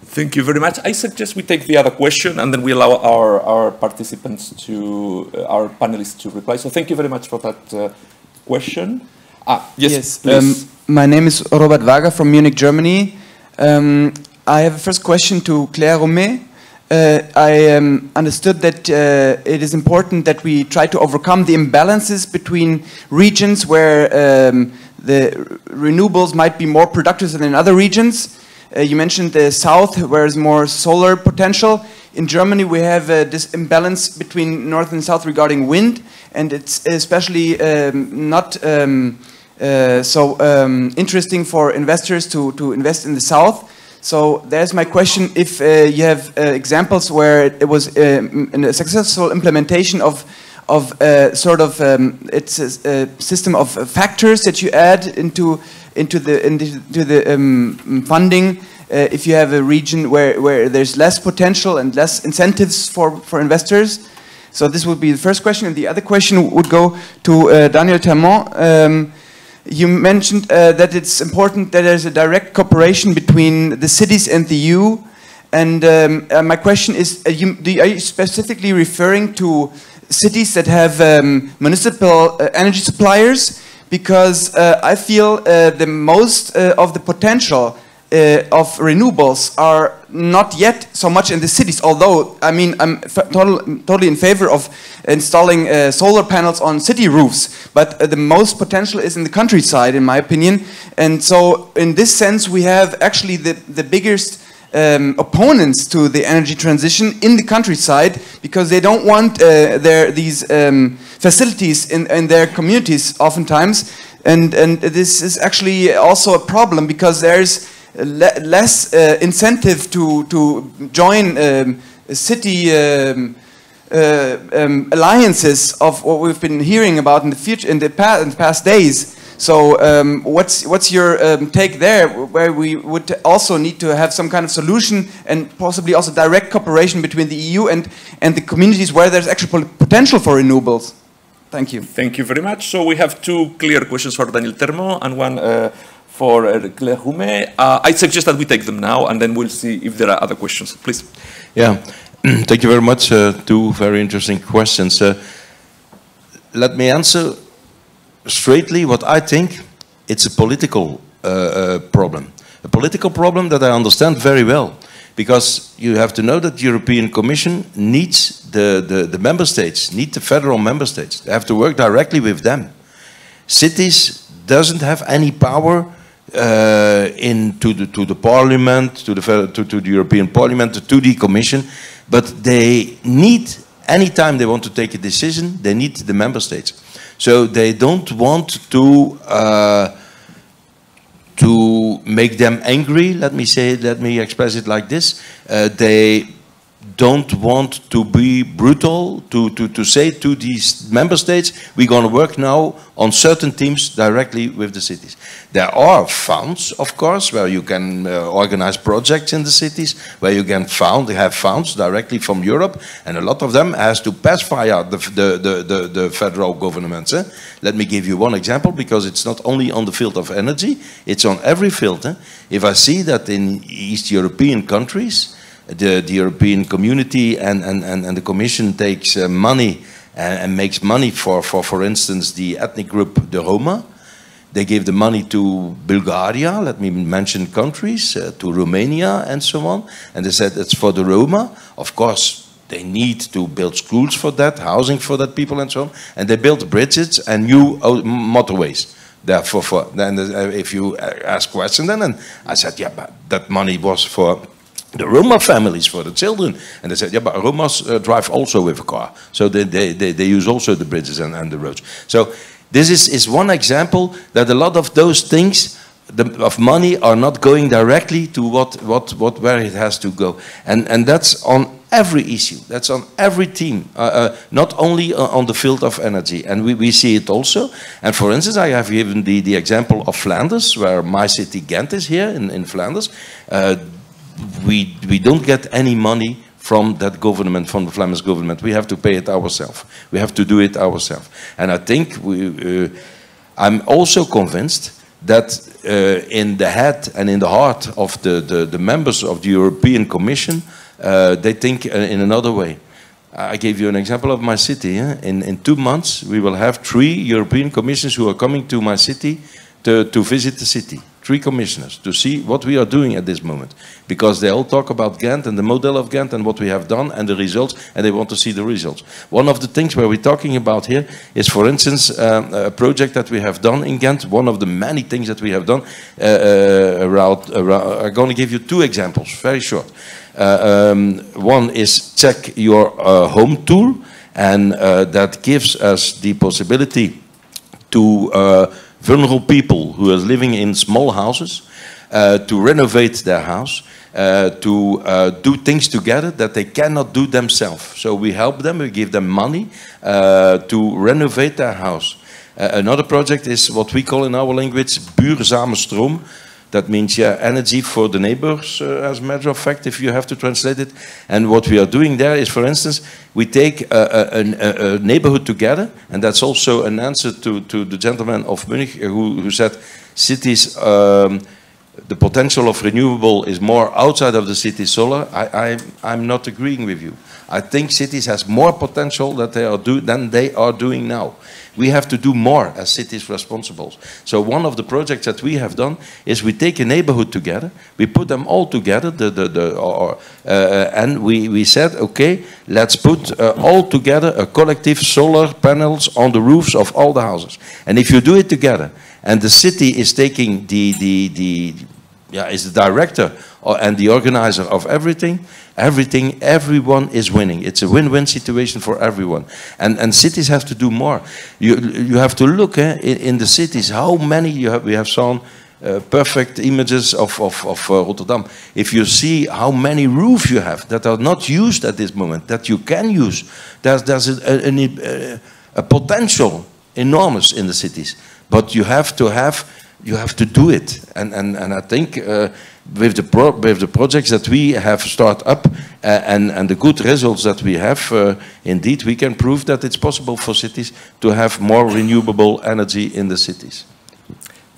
Thank you very much. I suggest we take the other question and then we allow our participants to, our panelists to reply. So thank you very much for that question. Yes, please. My name is Robert Wager from Munich, Germany. I have a first question to Claire Roumet. I understood that it is important that we try to overcome the imbalances between regions where the renewables might be more productive than in other regions. You mentioned the south, where there's more solar potential. In Germany, we have this imbalance between north and south regarding wind, and it's especially not so interesting for investors to invest in the south. So there's my question, if you have examples where it was a successful implementation of sort of it's a system of factors that you add into the funding. If you have a region where there's less potential and less incentives for investors. So this would be the first question, and the other question would go to Daniël Termont. You mentioned that it's important that there's a direct cooperation between the cities and the EU. And my question is, are you specifically referring to cities that have municipal energy suppliers? Because I feel the most of the potential of renewables are not yet so much in the cities, although I mean I'm totally in favor of installing solar panels on city roofs, but the most potential is in the countryside, in my opinion. And so in this sense we have actually the biggest opponents to the energy transition in the countryside, because they don't want these facilities in their communities oftentimes, and this is actually also a problem, because there's less incentive to join city alliances of what we've been hearing about in the past days. So what's your take there, where we would also need to have some kind of solution and possibly also direct cooperation between the EU and the communities where there's actual potential for renewables? Thank you. Thank you very much. So we have two clear questions for Daniël Termont and one for Claire Roumet. I suggest that we take them now and then we'll see if there are other questions. Please. Yeah, thank you very much. Two very interesting questions. Let me answer straightly what I think. It's a political problem. A political problem that I understand very well. Because you have to know that the European Commission needs the member states, need the federal member states. They have to work directly with them. Cities doesn't have any power to the Parliament, to the European Parliament, to the Commission, but they need, anytime they want to take a decision, they need the member states. So they don't want to make them angry, let me express it like this. They don't want to be brutal, to say to these member states, we're going to work now on certain themes directly with the cities. There are funds, of course, where you can organize projects in the cities, where you can have funds directly from Europe, and a lot of them has to pass via the federal governments. Let me give you one example, because it's not only on the field of energy, it's on every field. If I see that in East European countries, the European community and the Commission takes money and makes money for instance, the ethnic group, the Roma, They gave the money to Bulgaria, let me mention countries, to Romania and so on. And they said it's for the Roma. Of course, they need to build schools for that, housing for that people and so on. And they built bridges and new motorways. Therefore, then if you ask questions then, and I said, yeah, but that money was for the Roma families, for the children. And they said, yeah, but Romas drive also with a car. So they use also the bridges and the roads. So this is one example that a lot of those things of money are not going directly to where it has to go. And that's on every issue. That's on every team, not only on the field of energy. And we see it also. And for instance, I have given the example of Flanders, where my city Ghent is here in Flanders. We don't get any money from that government, from the Flemish government. We have to pay it ourselves. We have to do it ourselves. And I think I'm also convinced that in the head and in the heart of the members of the European Commission, they think in another way. I gave you an example of my city. In 2 months, we will have 3 European commissioners who are coming to my city to visit the city. 3 commissioners to see what we are doing at this moment. Because they all talk about Ghent and the model of Ghent and what we have done and the results, and they want to see the results. One of the things where we're talking about here is, for instance, a project that we have done in Ghent. One of the many things that we have done I'm going to give you 2 examples, very short. One is Check Your Home tool, and that gives us the possibility to vulnerable people who are living in small houses to renovate their house, to do things together that they cannot do themselves. So we help them, we give them money to renovate their house. Another project is what we call in our language buurzame stroom. That means energy for the neighbors, as a matter of fact, if you have to translate it. And what we are doing there is, for instance, we take a neighborhood together, and that's also an answer to the gentleman of Munich who said cities, the potential of renewable is more outside of the city solar. I'm not agreeing with you. I think cities has more potential than they are doing now. We have to do more as cities responsible. So one of the projects that we have done is we take a neighborhood together, we put them all together, and we said, okay, let's put all together a collective solar panels on the roofs of all the houses. And if you do it together, and the city is taking is the director and the organizer of everything, everyone is winning. It's a win-win situation for everyone. And cities have to do more. You have to look in the cities, how many we have shown perfect images of Rotterdam. If you see how many roofs you have that are not used at this moment, that you can use, there's a potential enormous in the cities. But you have to do it. And I think with the projects that we have started up and the good results that we have, indeed we can prove that it's possible for cities to have more renewable energy in the cities.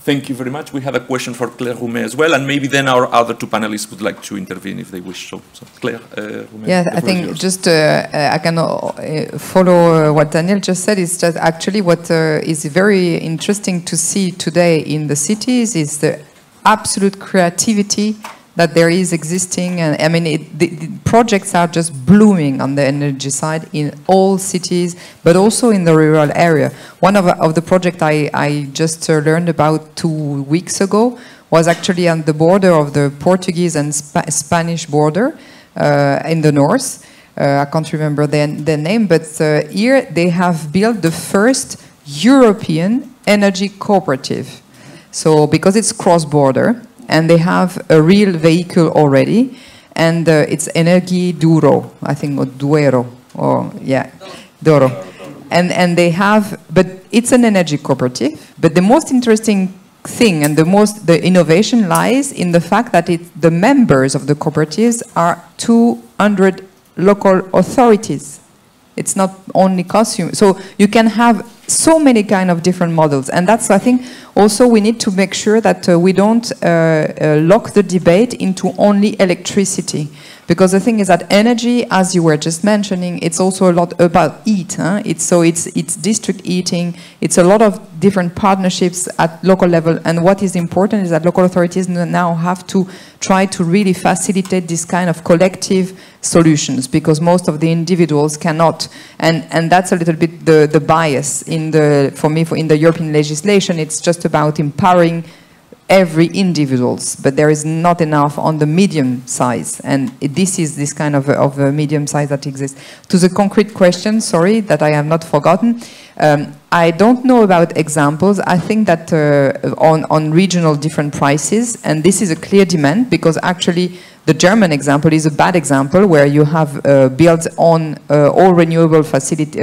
Thank you very much. We have a question for Claire Roumet as well, and maybe then our other 2 panelists would like to intervene if they wish. So Claire Roumet. Yeah, I think just I can follow what Daniel just said. It's just actually what is very interesting to see today in the cities is the absolute creativity that there is existing. And I mean, the projects are just blooming on the energy side in all cities, but also in the rural area. One of the projects I just learned about 2 weeks ago was actually on the border of the Portuguese and Spanish border in the north. I can't remember the name, but here they have built the first European energy cooperative. So because it's cross-border, and they have a real vehicle already, and it's Energy Duro, I think, or Duero, or yeah, Duro. And they have, but it's an energy cooperative, but the most interesting thing and the innovation lies in the fact that the members of the cooperatives are 200 local authorities. It's not only consumer. So you can have so many kind of different models. And that's, I think, also we need to make sure that we don't lock the debate into only electricity. Because the thing is that energy, as you were just mentioning, it's also a lot about heat. Huh? It's district heating. It's a lot of different partnerships at local level. And what is important is that local authorities now have to try to really facilitate this kind of collective solutions, because most of the individuals cannot. And that's a little bit the bias in in the European legislation. It's just about empowering every individuals, but there is not enough on the medium size, and this is this kind of a medium size that exists. To the concrete question, sorry, that I have not forgotten, I don't know about examples. I think that on regional different prices, and this is a clear demand, because actually the German example is a bad example, where you have built on all renewable facility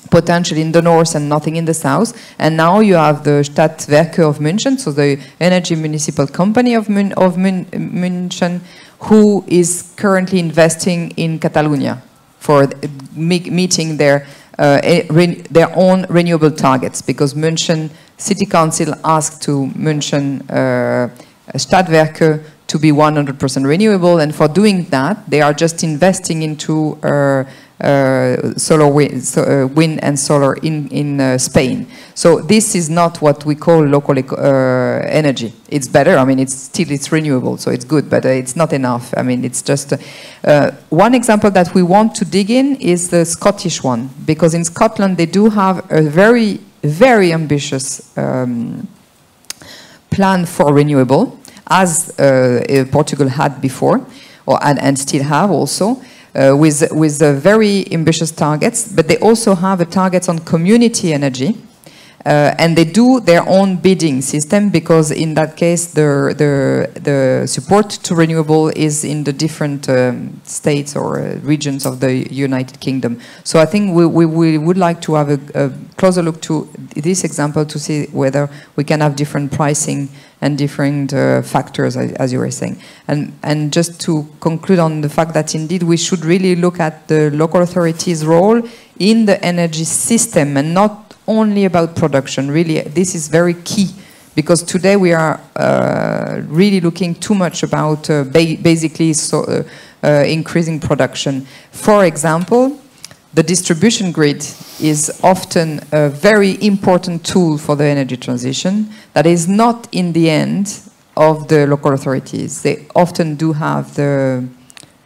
potential in the north and nothing in the south, and now you have the Stadtwerke of München, so the energy municipal company of München, who is currently investing in Catalonia for meeting their own renewable targets, because München City Council asked to München Stadtwerke to be 100% renewable, and for doing that, they are just investing into solar wind and solar in Spain. So this is not what we call local energy. It's better. I mean, it's renewable, so it's good, but it's not enough. I mean, it's just one example that we want to dig in is the Scottish one, because in Scotland they do have a very, very ambitious plan for renewable, as Portugal had before, and still have also. With very ambitious targets, but they also have a target on community energy, and they do their own bidding system, because in that case the support to renewable is in the different states or regions of the United Kingdom. So I think we would like to have a closer look to this example to see whether we can have different pricing and different factors, as you were saying. And just to conclude on the fact that indeed we should really look at the local authorities' role in the energy system, and not only about production. Really, this is very key, because today we are really looking too much about basically increasing production. For example, the distribution grid is often a very important tool for the energy transition that is not in the end of the local authorities. They often do have the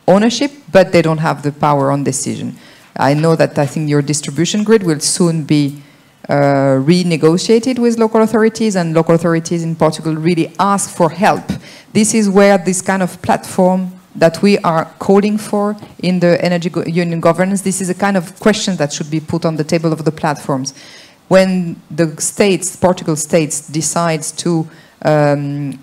ownership, but they don't have the power on decision. I know that I think your distribution grid will soon be renegotiated with local authorities, and local authorities in Portugal really ask for help. This is where this kind of platform that we are calling for in the energy union governance, this is a kind of question that should be put on the table of the platforms. When the states, Portugal states, decides to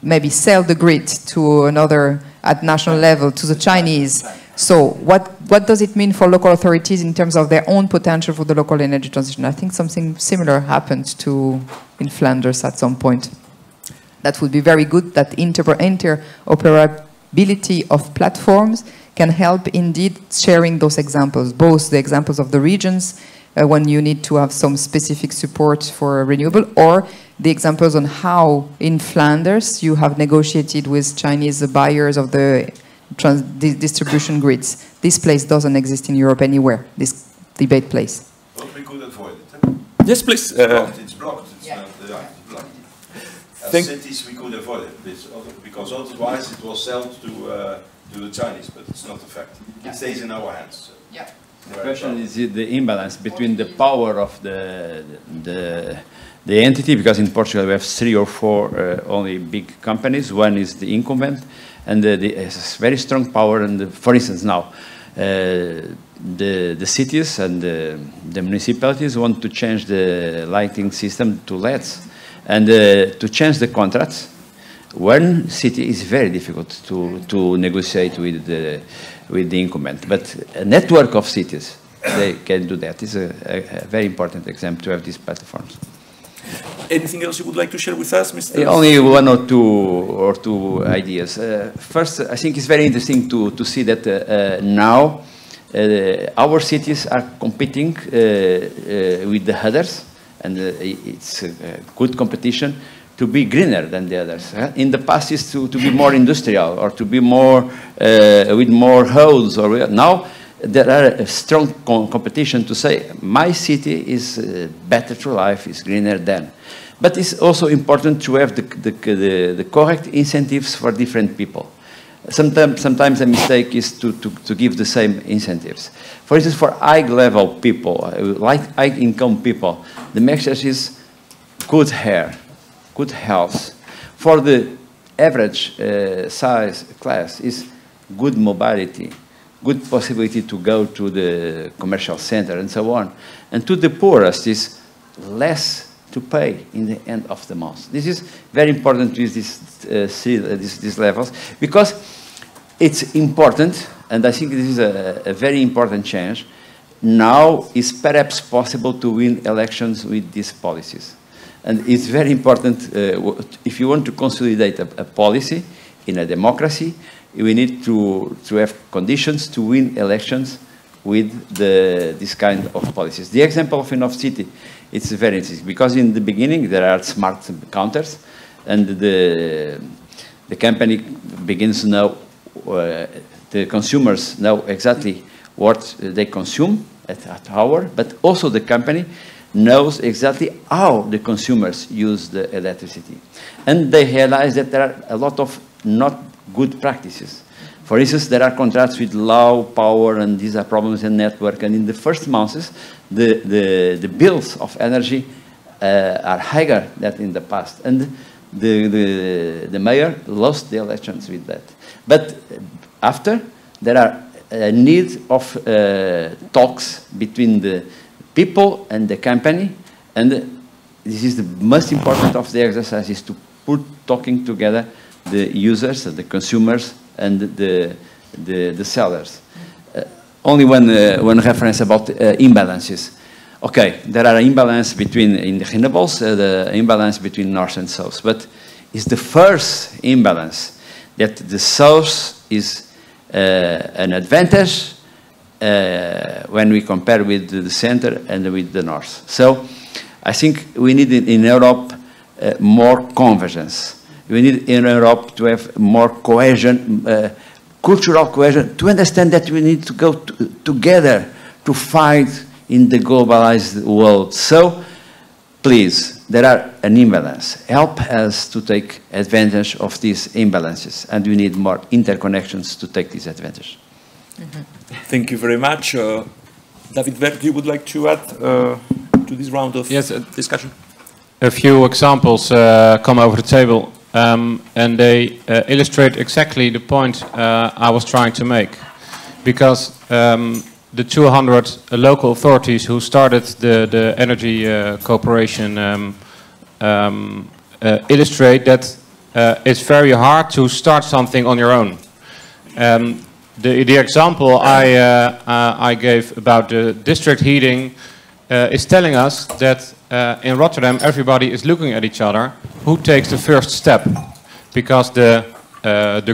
maybe sell the grid to another at national level, to the Chinese, so what does it mean for local authorities in terms of their own potential for the local energy transition? I think something similar happened in Flanders at some point. That would be very good, that interoperability of platforms can help indeed sharing those examples, both the examples of the regions when you need to have some specific support for renewable, or the examples on how in Flanders you have negotiated with Chinese buyers of the distribution grids. This place doesn't exist in Europe anywhere, this debate place. But we could avoid it. Yes, please. It's blocked. It's yeah. not blocked. As cities, we could avoid it, because otherwise it was sold to the Chinese, but it's not a fact. It stays in our hands. So. Yeah. The question is the imbalance between the power of the entity, because in Portugal we have 3 or 4 only big companies. One is the incumbent, and it's very strong power. And for instance, now the cities and the municipalities want to change the lighting system to LEDs, and to change the contracts. One city is very difficult to negotiate with the incumbent, but a network of cities, they can do that. It's a very important example to have these platforms. Anything else you would like to share with us, Mr.? Only one or two ideas. First, I think it's very interesting to see that now our cities are competing with the others, and it's a good competition to be greener than the others. In the past, is to be more industrial or to be more with more roads. Or now there are a strong competition to say my city is better to life, is greener than. But it's also important to have the correct incentives for different people. Sometimes a mistake is to give the same incentives. For instance, for high-level people, like high-income people, the message is good hair, good health. For the average size class is good mobility, good possibility to go to the commercial center and so on. And to the poorest is less to pay in the end of the month. This is very important with these levels, because it's important, and I think this is a very important change. Now it's perhaps possible to win elections with these policies. And it's very important, if you want to consolidate a policy in a democracy, we need to have conditions to win elections with this kind of policies. The example of Enough City, it's very interesting, because in the beginning there are smart counters, and the company begins to know, the consumers know exactly what they consume at hour, but also the company knows exactly how the consumers use the electricity. And they realize that there are a lot of not good practices. For instance, there are contracts with low power, and these are problems in network. And in the first months, the bills of energy are higher than in the past. And the mayor lost the elections with that. But after, there are a need of talks between the people and the company. And this is the most important of the exercise, is to put talking together the users, the consumers, and the sellers. Only one reference about imbalances. Okay, there are imbalance between in the renewables, the imbalance between north and south, but it's the first imbalance that the south is an advantage when we compare with the center and with the north. So I think we need in Europe more convergence. We need in Europe to have more cohesion, cultural cohesion, to understand that we need to go together to fight in the globalized world. So, please, there are an imbalance. Help us to take advantage of these imbalances, and we need more interconnections to take this advantage. Mm-hmm. Thank you very much. David Berg, you would like to add to this round of discussion? A few examples come over the table. And they illustrate exactly the point I was trying to make. Because the 200 local authorities who started the energy cooperation illustrate that it's very hard to start something on your own. The example I gave about the district heating is telling us that in Rotterdam everybody is looking at each other. Who takes the first step? Because the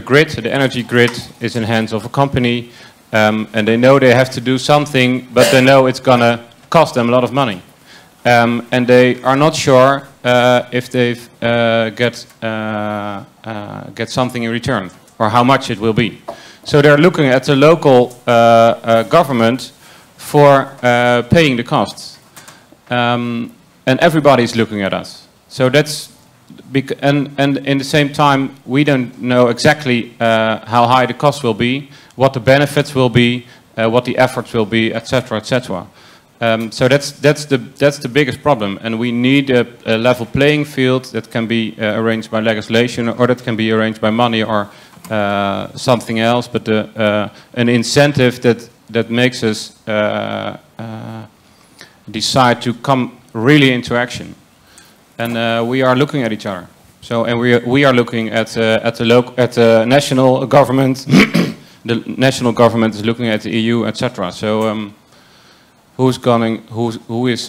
grid, the energy grid, is in hands of a company, and they know they have to do something, but they know it's gonna cost them a lot of money, and they are not sure if they get something in return or how much it will be. So they're looking at the local government for paying the costs, and everybody's looking at us. So that's. And in the same time, we don't know exactly how high the cost will be, what the benefits will be, what the efforts will be, etc., etc. So that's the biggest problem, and we need a level playing field that can be arranged by legislation, or that can be arranged by money or something else. But an incentive that makes us decide to come really into action. And we are looking at each other. So, and we are looking at the national government. The national government is looking at the EU, etc. So, who is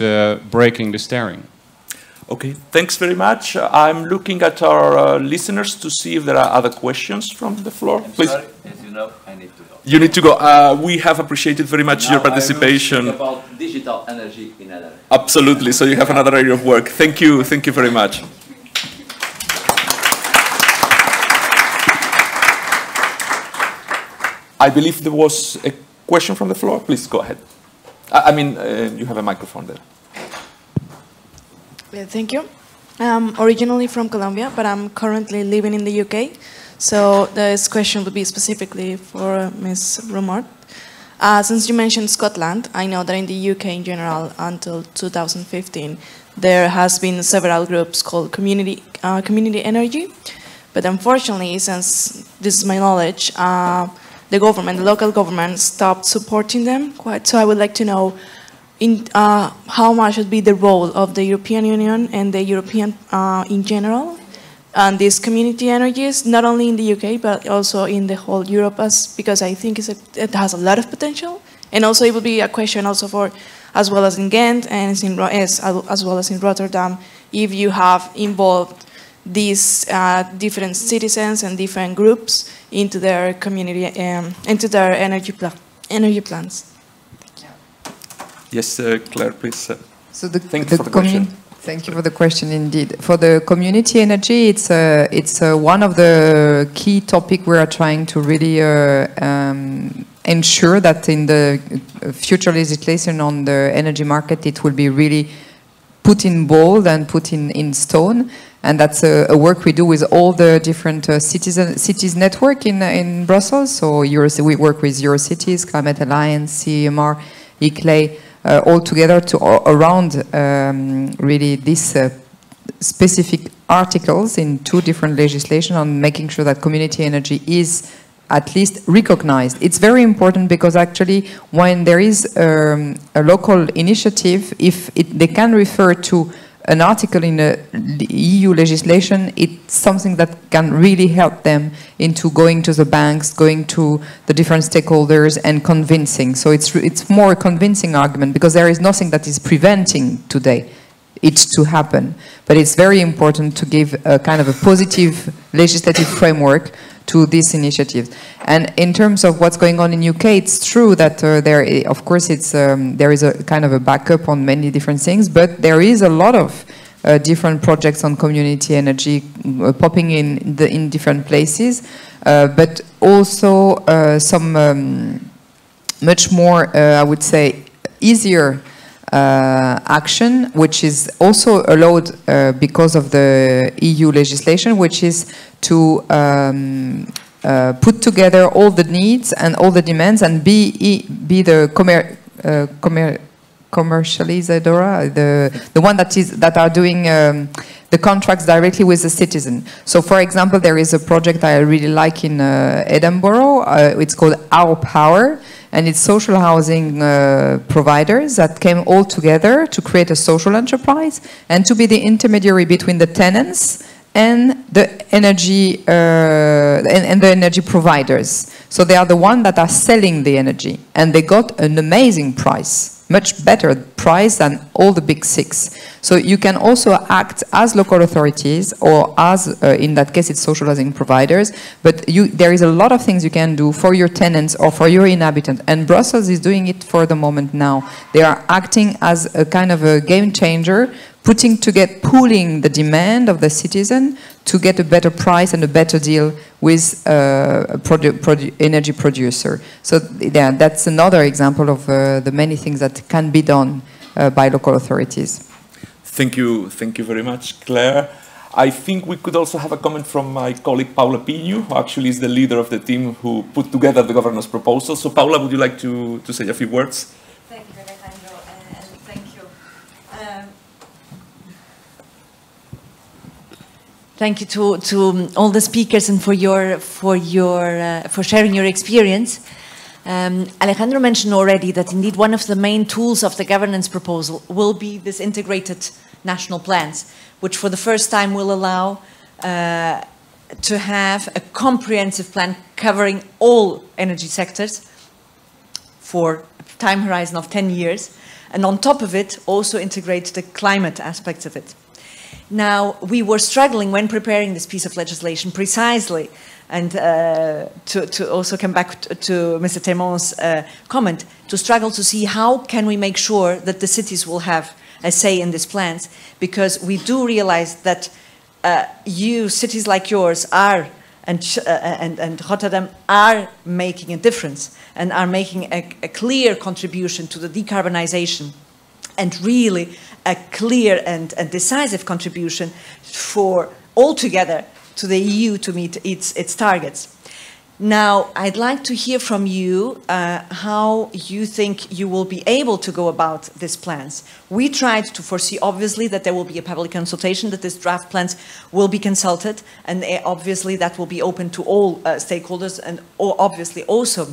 breaking the steering? Okay, thanks very much. I'm looking at our listeners to see if there are other questions from the floor. Please. Sorry, as you know, I need to go. You need to go. We have appreciated very much your participation. I will speak about digital energy in another. Absolutely. So you have another area of work. Thank you. Thank you very much. I believe there was a question from the floor. Please go ahead. I mean, you have a microphone there. Yeah, thank you. I'm originally from Colombia, but I'm currently living in the UK. So this question will be specifically for Ms. Roumet. Since you mentioned Scotland, I know that in the UK in general, until 2015, there has been several groups called community energy. But unfortunately, since this is my knowledge, the government, the local government, stopped supporting them quite. So I would like to know how much would be the role of the European Union and the European in general, and these community energies, not only in the UK, but also in the whole Europe, because I think it has a lot of potential. And also it will be a question also for, as well as in Ghent and as well as in Rotterdam, if you have involved these different citizens and different groups into their community, into their energy plans. Yes, Claire, please. So thank you for the question. Thank you for the question indeed. For the community energy, it's one of the key topics we are trying to really ensure that in the future legislation on the energy market, it will be really put in bold and put in stone. And that's a work we do with all the different cities network in Brussels. So we work with Eurocities, Climate Alliance, CEMR, ICLEI, all together around really these specific articles in 2 different legislation on making sure that community energy is at least recognized. It's very important because actually when there is a local initiative, if they can refer to an article in the EU legislation, it's something that can really help them into going to the banks, going to the different stakeholders and convincing. So it's more a convincing argument because there is nothing that is preventing today it to happen. But it's very important to give a kind of a positive legislative framework to this initiative. And in terms of what's going on in UK, it's true that of course, there is a kind of a backup on many different things, but there is a lot of different projects on community energy popping in different places, but also some much more, I would say, easier action, which is also allowed because of the EU legislation, which is to put together all the needs and all the demands and be the commercializadora, the one that are doing the contracts directly with the citizen. So, for example, there is a project I really like in Edinburgh. It's called Our Power. And it's social housing providers that came all together to create a social enterprise and to be the intermediary between the tenants and the energy and the energy providers. So they are the ones that are selling the energy, and they got an amazing price, much better price than all the big 6. So you can also act as local authorities, or as, in that case, it's social housing providers, but there is a lot of things you can do for your tenants or for your inhabitants, and Brussels is doing it for the moment now. They are acting as a kind of a game changer, pooling the demand of the citizen to get a better price and a better deal with a energy producer. So yeah, that's another example of the many things that can be done by local authorities. Thank you very much, Claire. I think we could also have a comment from my colleague Paula Pinho, who actually is the leader of the team who put together the governance proposal. So Paula, would you like to say a few words? Thank you, Alejandro, and thank you. Thank you to all the speakers and for sharing your experience. Alejandro mentioned already that indeed one of the main tools of the governance proposal will be this integrated national plans, which for the first time will allow to have a comprehensive plan covering all energy sectors for a time horizon of 10 years, and on top of it also integrate the climate aspects of it. Now, we were struggling when preparing this piece of legislation precisely, and to also come back to Mr. Termont's comment, to struggle to see how can we make sure that the cities will have a say in these plans, because we do realize that cities like yours are and Rotterdam are making a difference and are making a clear contribution to the decarbonization, and really a clear and decisive contribution for altogether to the EU to meet its targets. Now, I'd like to hear from you how you think you will be able to go about these plans. We tried to foresee, obviously, that there will be a public consultation, that these draft plans will be consulted, and obviously that will be open to all stakeholders, and obviously also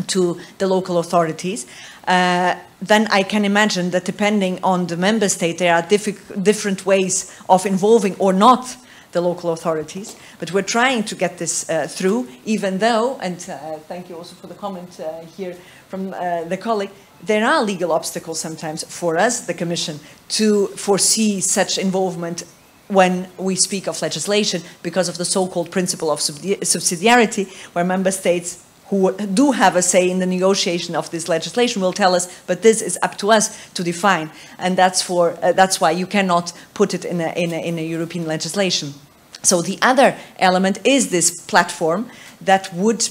to the local authorities. Then I can imagine that depending on the member state, there are different ways of involving or not the local authorities, but we're trying to get this through, even though, and thank you also for the comment here from the colleague, there are legal obstacles sometimes for us, the Commission, to foresee such involvement when we speak of legislation, because of the so-called principle of subsidiarity, where member states who do have a say in the negotiation of this legislation will tell us, but this is up to us to define, and that's why you cannot put it in a European legislation. So the other element is this platform that would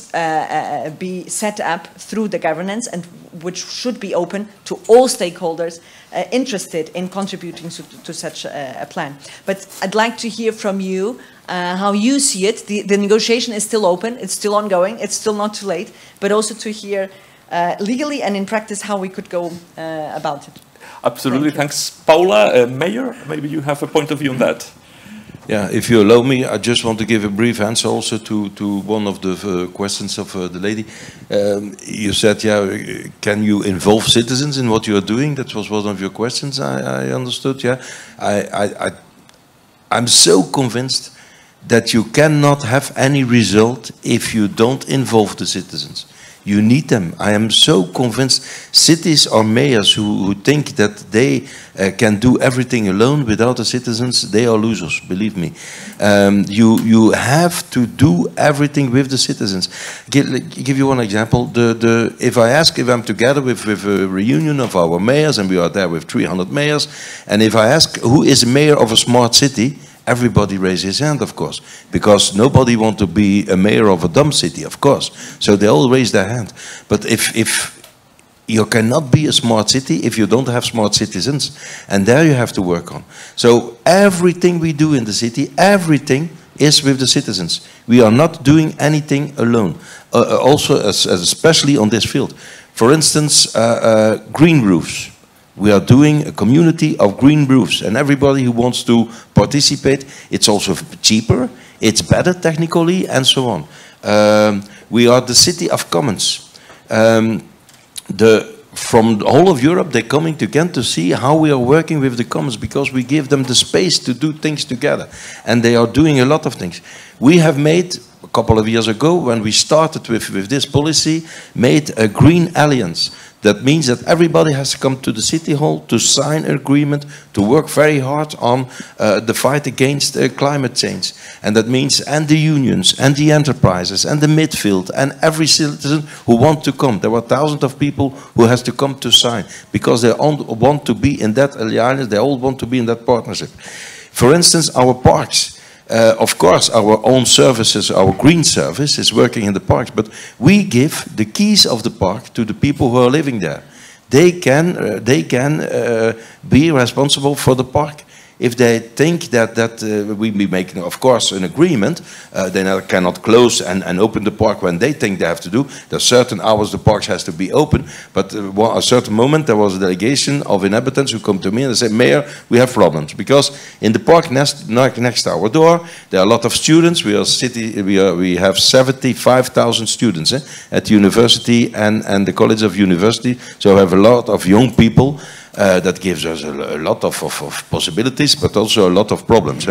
be set up through the governance, and which should be open to all stakeholders interested in contributing to such a plan. But I'd like to hear from you how you see it. The negotiation is still open, it's still ongoing, it's still not too late, but also to hear legally and in practice how we could go about it. Absolutely, thanks. Paula, Mayor, maybe you have a point of view on that. Yeah, if you allow me, I just want to give a brief answer also to one of the questions of the lady. You said, yeah, can you involve citizens in what you are doing? That was one of your questions, I understood, yeah. I'm so convinced that you cannot have any result if you don't involve the citizens. You need them. I am so convinced. Cities or mayors who think that they can do everything alone without the citizens, they are losers, believe me. You have to do everything with the citizens. Give you one example. If I'm together with a reunion of our mayors, and we are there with 300 mayors, and if I ask who is mayor of a smart city, everybody raises his hand, of course, because nobody wants to be a mayor of a dumb city, of course. So they all raise their hand. But if you cannot be a smart city if you don't have smart citizens, and there you have to work on. So everything we do in the city, everything is with the citizens. We are not doing anything alone, also especially on this field. For instance, green roofs. We are doing a community of green roofs, and everybody who wants to participate, it's also cheaper, it's better technically, and so on. We are the city of commons. From the whole of Europe, they're coming to Ghent to see how we are working with the commons, because we give them the space to do things together. And they are doing a lot of things. We have made, a couple of years ago, when we started with this policy, made a green alliance. That means that everybody has to come to the city hall to sign an agreement, to work very hard on the fight against climate change. And that means, and the unions, and the enterprises, and the midfield, and every citizen who wants to come. There were thousands of people who has to come to sign, because they all want to be in that alliance, they all want to be in that partnership. For instance, our parks. Of course, our own services, our green service is working in the parks, but we give the keys of the park to the people who are living there. They can be responsible for the park. If they think that we be making, of course, an agreement, they cannot close and open the park when they think they have to do. There are certain hours the park has to be open, but at a certain moment there was a delegation of inhabitants who come to me and they say, Mayor, we have problems, because in the park next to our door there are a lot of students. We have 75,000 students at the university and the College of University, so we have a lot of young people. That gives us a lot of possibilities, but also a lot of problems.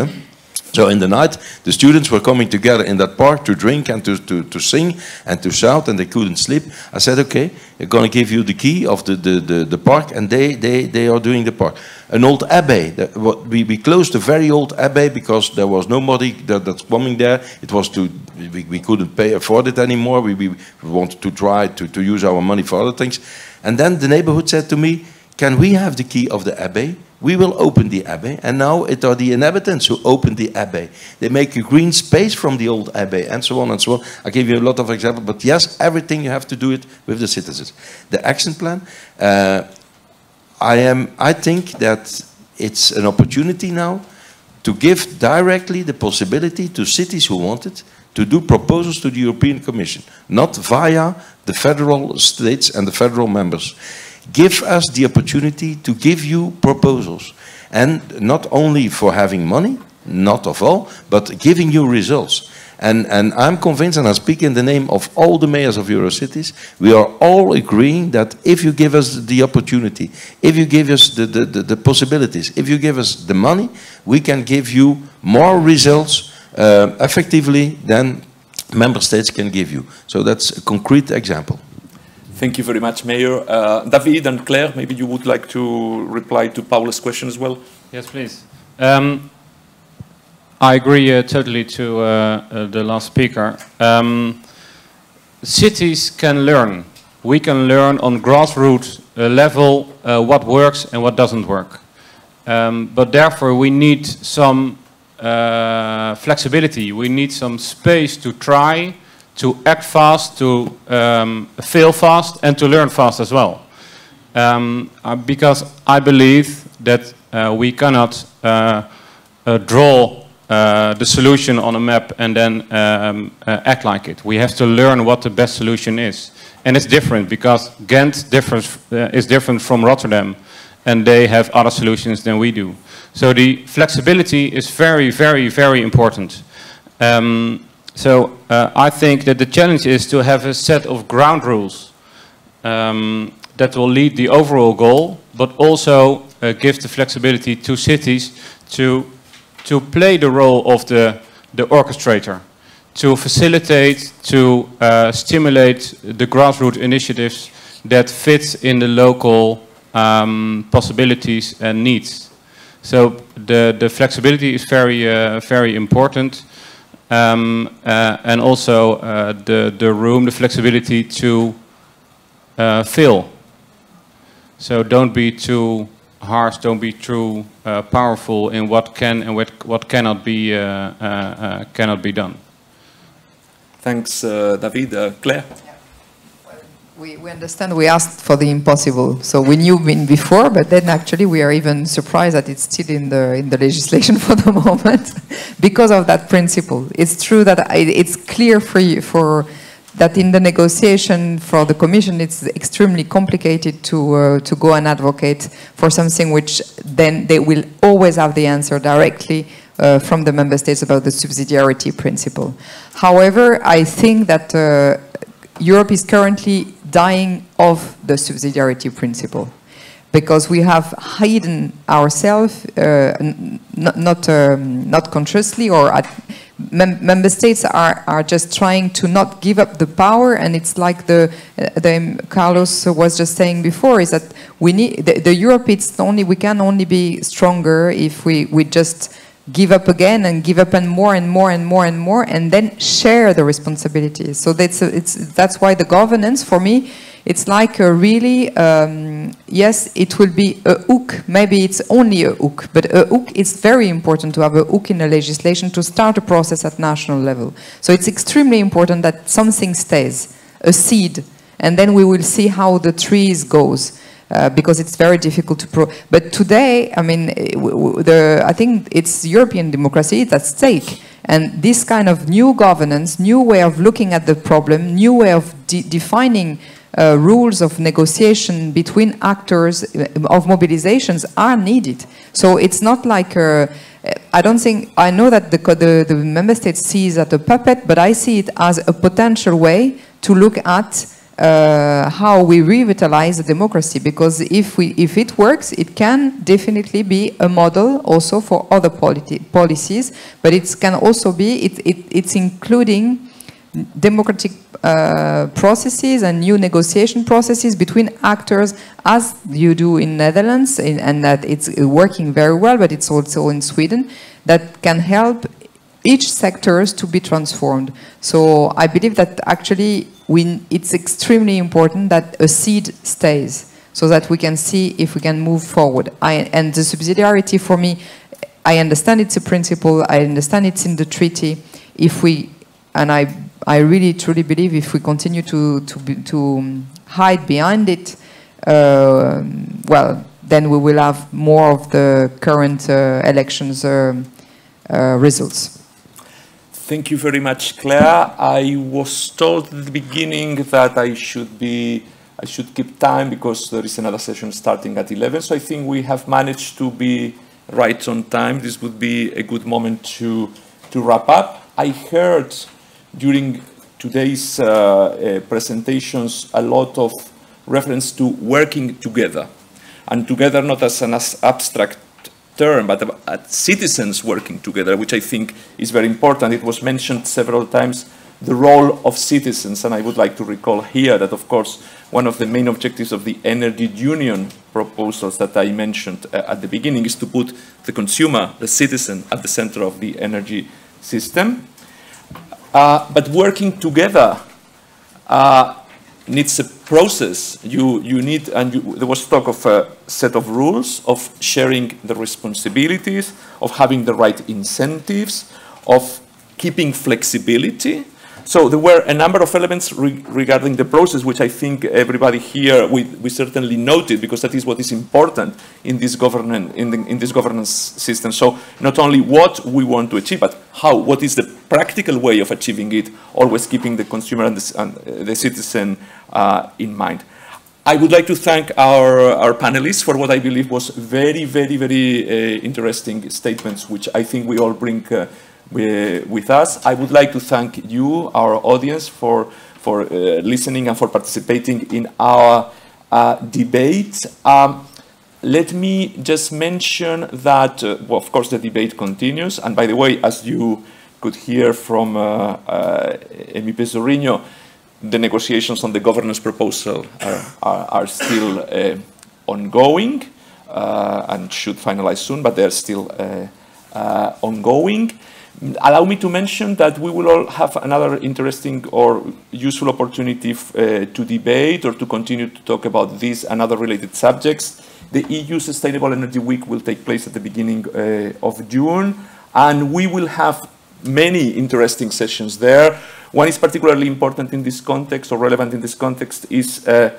So in the night, the students were coming together in that park to drink and to sing and to shout, and they couldn't sleep. I said, okay, we're going to give you the key of the park, and they are doing the park. An old abbey. We closed a very old abbey because there was nobody that's coming there. It was we couldn't afford it anymore. We wanted to try to use our money for other things. And then the neighborhood said to me, can we have the key of the abbey? We will open the abbey, and now it are the inhabitants who open the abbey. They make a green space from the old abbey, and so on and so on. I give you a lot of examples, but yes, everything you have to do it with the citizens. The action plan, I think that it's an opportunity now to give directly the possibility to cities who want it to do proposals to the European Commission, not via the federal states and the federal members. Give us the opportunity to give you proposals, and not only for having money, not of all, but giving you results. And I'm convinced, and I speak in the name of all the mayors of Eurocities, we are all agreeing that if you give us the opportunity, if you give us the possibilities, if you give us the money, we can give you more results effectively than member states can give you. So that's a concrete example. Thank you very much, Mayor. David and Claire, maybe you would like to reply to Paula's question as well? Yes, please. I agree totally to the last speaker. Cities can learn. We can learn on grassroots level what works and what doesn't work. But therefore we need some flexibility. We need some space to try, to act fast, to fail fast, and to learn fast as well. Because I believe that we cannot draw the solution on a map and then act like it. We have to learn what the best solution is. And it's different because Ghent is different from Rotterdam, and they have other solutions than we do. So the flexibility is very, very, very important. I think that the challenge is to have a set of ground rules that will lead the overall goal, but also give the flexibility to cities to play the role of the orchestrator, to facilitate, to stimulate the grassroots initiatives that fit in the local possibilities and needs. So the flexibility is very, very important. And also the room, the flexibility to fail. So don't be too harsh, don't be too powerful in what can and what cannot be done. Thanks, David. Claire? We understand we asked for the impossible, so we knew before, but then actually we are even surprised that it's still in the legislation for the moment because of that principle. It's true that it's clear for that in the negotiation for the Commission it's extremely complicated to go and advocate for something which then they will always have the answer directly from the member states about the subsidiarity principle. However, I think that Europe is currently dying of the subsidiarity principle because we have hidden ourselves, not consciously, or member states are just trying to not give up the power, and it's like the Carlos was just saying before, is that we need the Europe. It's only we can only be stronger if we just give up again and give up and more and more and more and more, and then share the responsibilities. So that's why the governance, for me, it's like a really, yes, it will be a hook. Maybe it's only a hook, but a hook, it's very important to have a hook in the legislation to start a process at national level. So it's extremely important that something stays, a seed, and then we will see how the trees goes. Because it's very difficult to but today, I mean, I think it's European democracy that's at stake, and this kind of new governance, new way of looking at the problem, new way of defining rules of negotiation between actors, of mobilizations are needed. So it's not like I don't think, I know that the member state sees it as a puppet, but I see it as a potential way to look at how we revitalize the democracy, because if it works, it can definitely be a model also for other policies, but it can also be, it's including democratic processes and new negotiation processes between actors, as you do in Netherlands, and that it's working very well, but it's also in Sweden, that can help each sectors to be transformed. So I believe that actually it's extremely important that a seed stays. so that we can see if we can move forward. And the subsidiarity, for me, I understand it's a principle, I understand it's in the treaty. If we, and I really truly believe if we continue to hide behind it, well, then we will have more of the current elections results. Thank you very much, Claire. I was told at the beginning that I should keep time because there is another session starting at 11. So I think we have managed to be right on time. This would be a good moment to wrap up. I heard during today's presentations a lot of reference to working together, and together not as an abstract term, but citizens working together, which I think is very important. It was mentioned several times, the role of citizens, and I would like to recall here that, of course, one of the main objectives of the Energy Union proposals that I mentioned at the beginning is to put the consumer, the citizen, at the center of the energy system. But working together needs a process. You need, and there was talk of a set of rules, of sharing the responsibilities, of having the right incentives, of keeping flexibility. So there were a number of elements regarding the process, which I think everybody here, we certainly noted, because that is what is important in this governance system. So not only what we want to achieve, but how, what is the practical way of achieving it, always keeping the consumer and the citizen in mind. I would like to thank our panelists for what I believe was very, very, very interesting statements, which I think we all bring with us. I would like to thank you, our audience, for listening and for participating in our debate. Let me just mention that, well, of course, the debate continues. And by the way, as you could hear from MEP Zorrinho, the negotiations on the governance proposal are still ongoing and should finalize soon, but they're still ongoing. Allow me to mention that we will all have another interesting or useful opportunity to debate or to continue to talk about this and other related subjects. The EU Sustainable Energy Week will take place at the beginning of June, and we will have many interesting sessions there. One is particularly important in this context, or relevant in this context, is a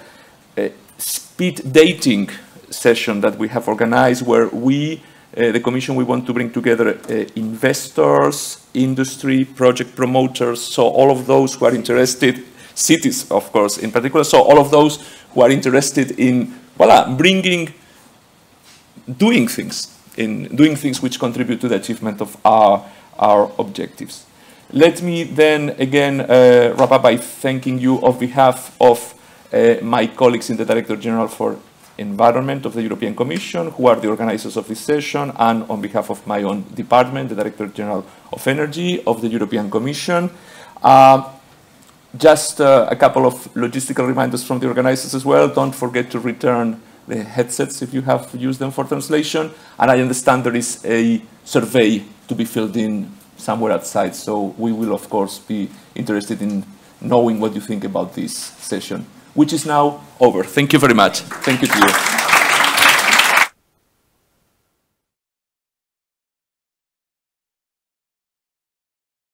speed dating session that we have organized, where we, the Commission, we want to bring together investors, industry, project promoters, so all of those who are interested, cities, of course, in particular, so all of those who are interested in, voila, doing things which contribute to the achievement of our objectives. Let me then again wrap up by thanking you on behalf of my colleagues in the Directorate-General for Environment of the European Commission, who are the organizers of this session, and on behalf of my own department, the Directorate-General of Energy of the European Commission. Just a couple of logistical reminders from the organizers as well. Don't forget to return the headsets if you have used them for translation. And I understand there is a survey to be filled in somewhere outside, so we will of course be interested in knowing what you think about this session, which is now over. Thank you very much. Thank you to you.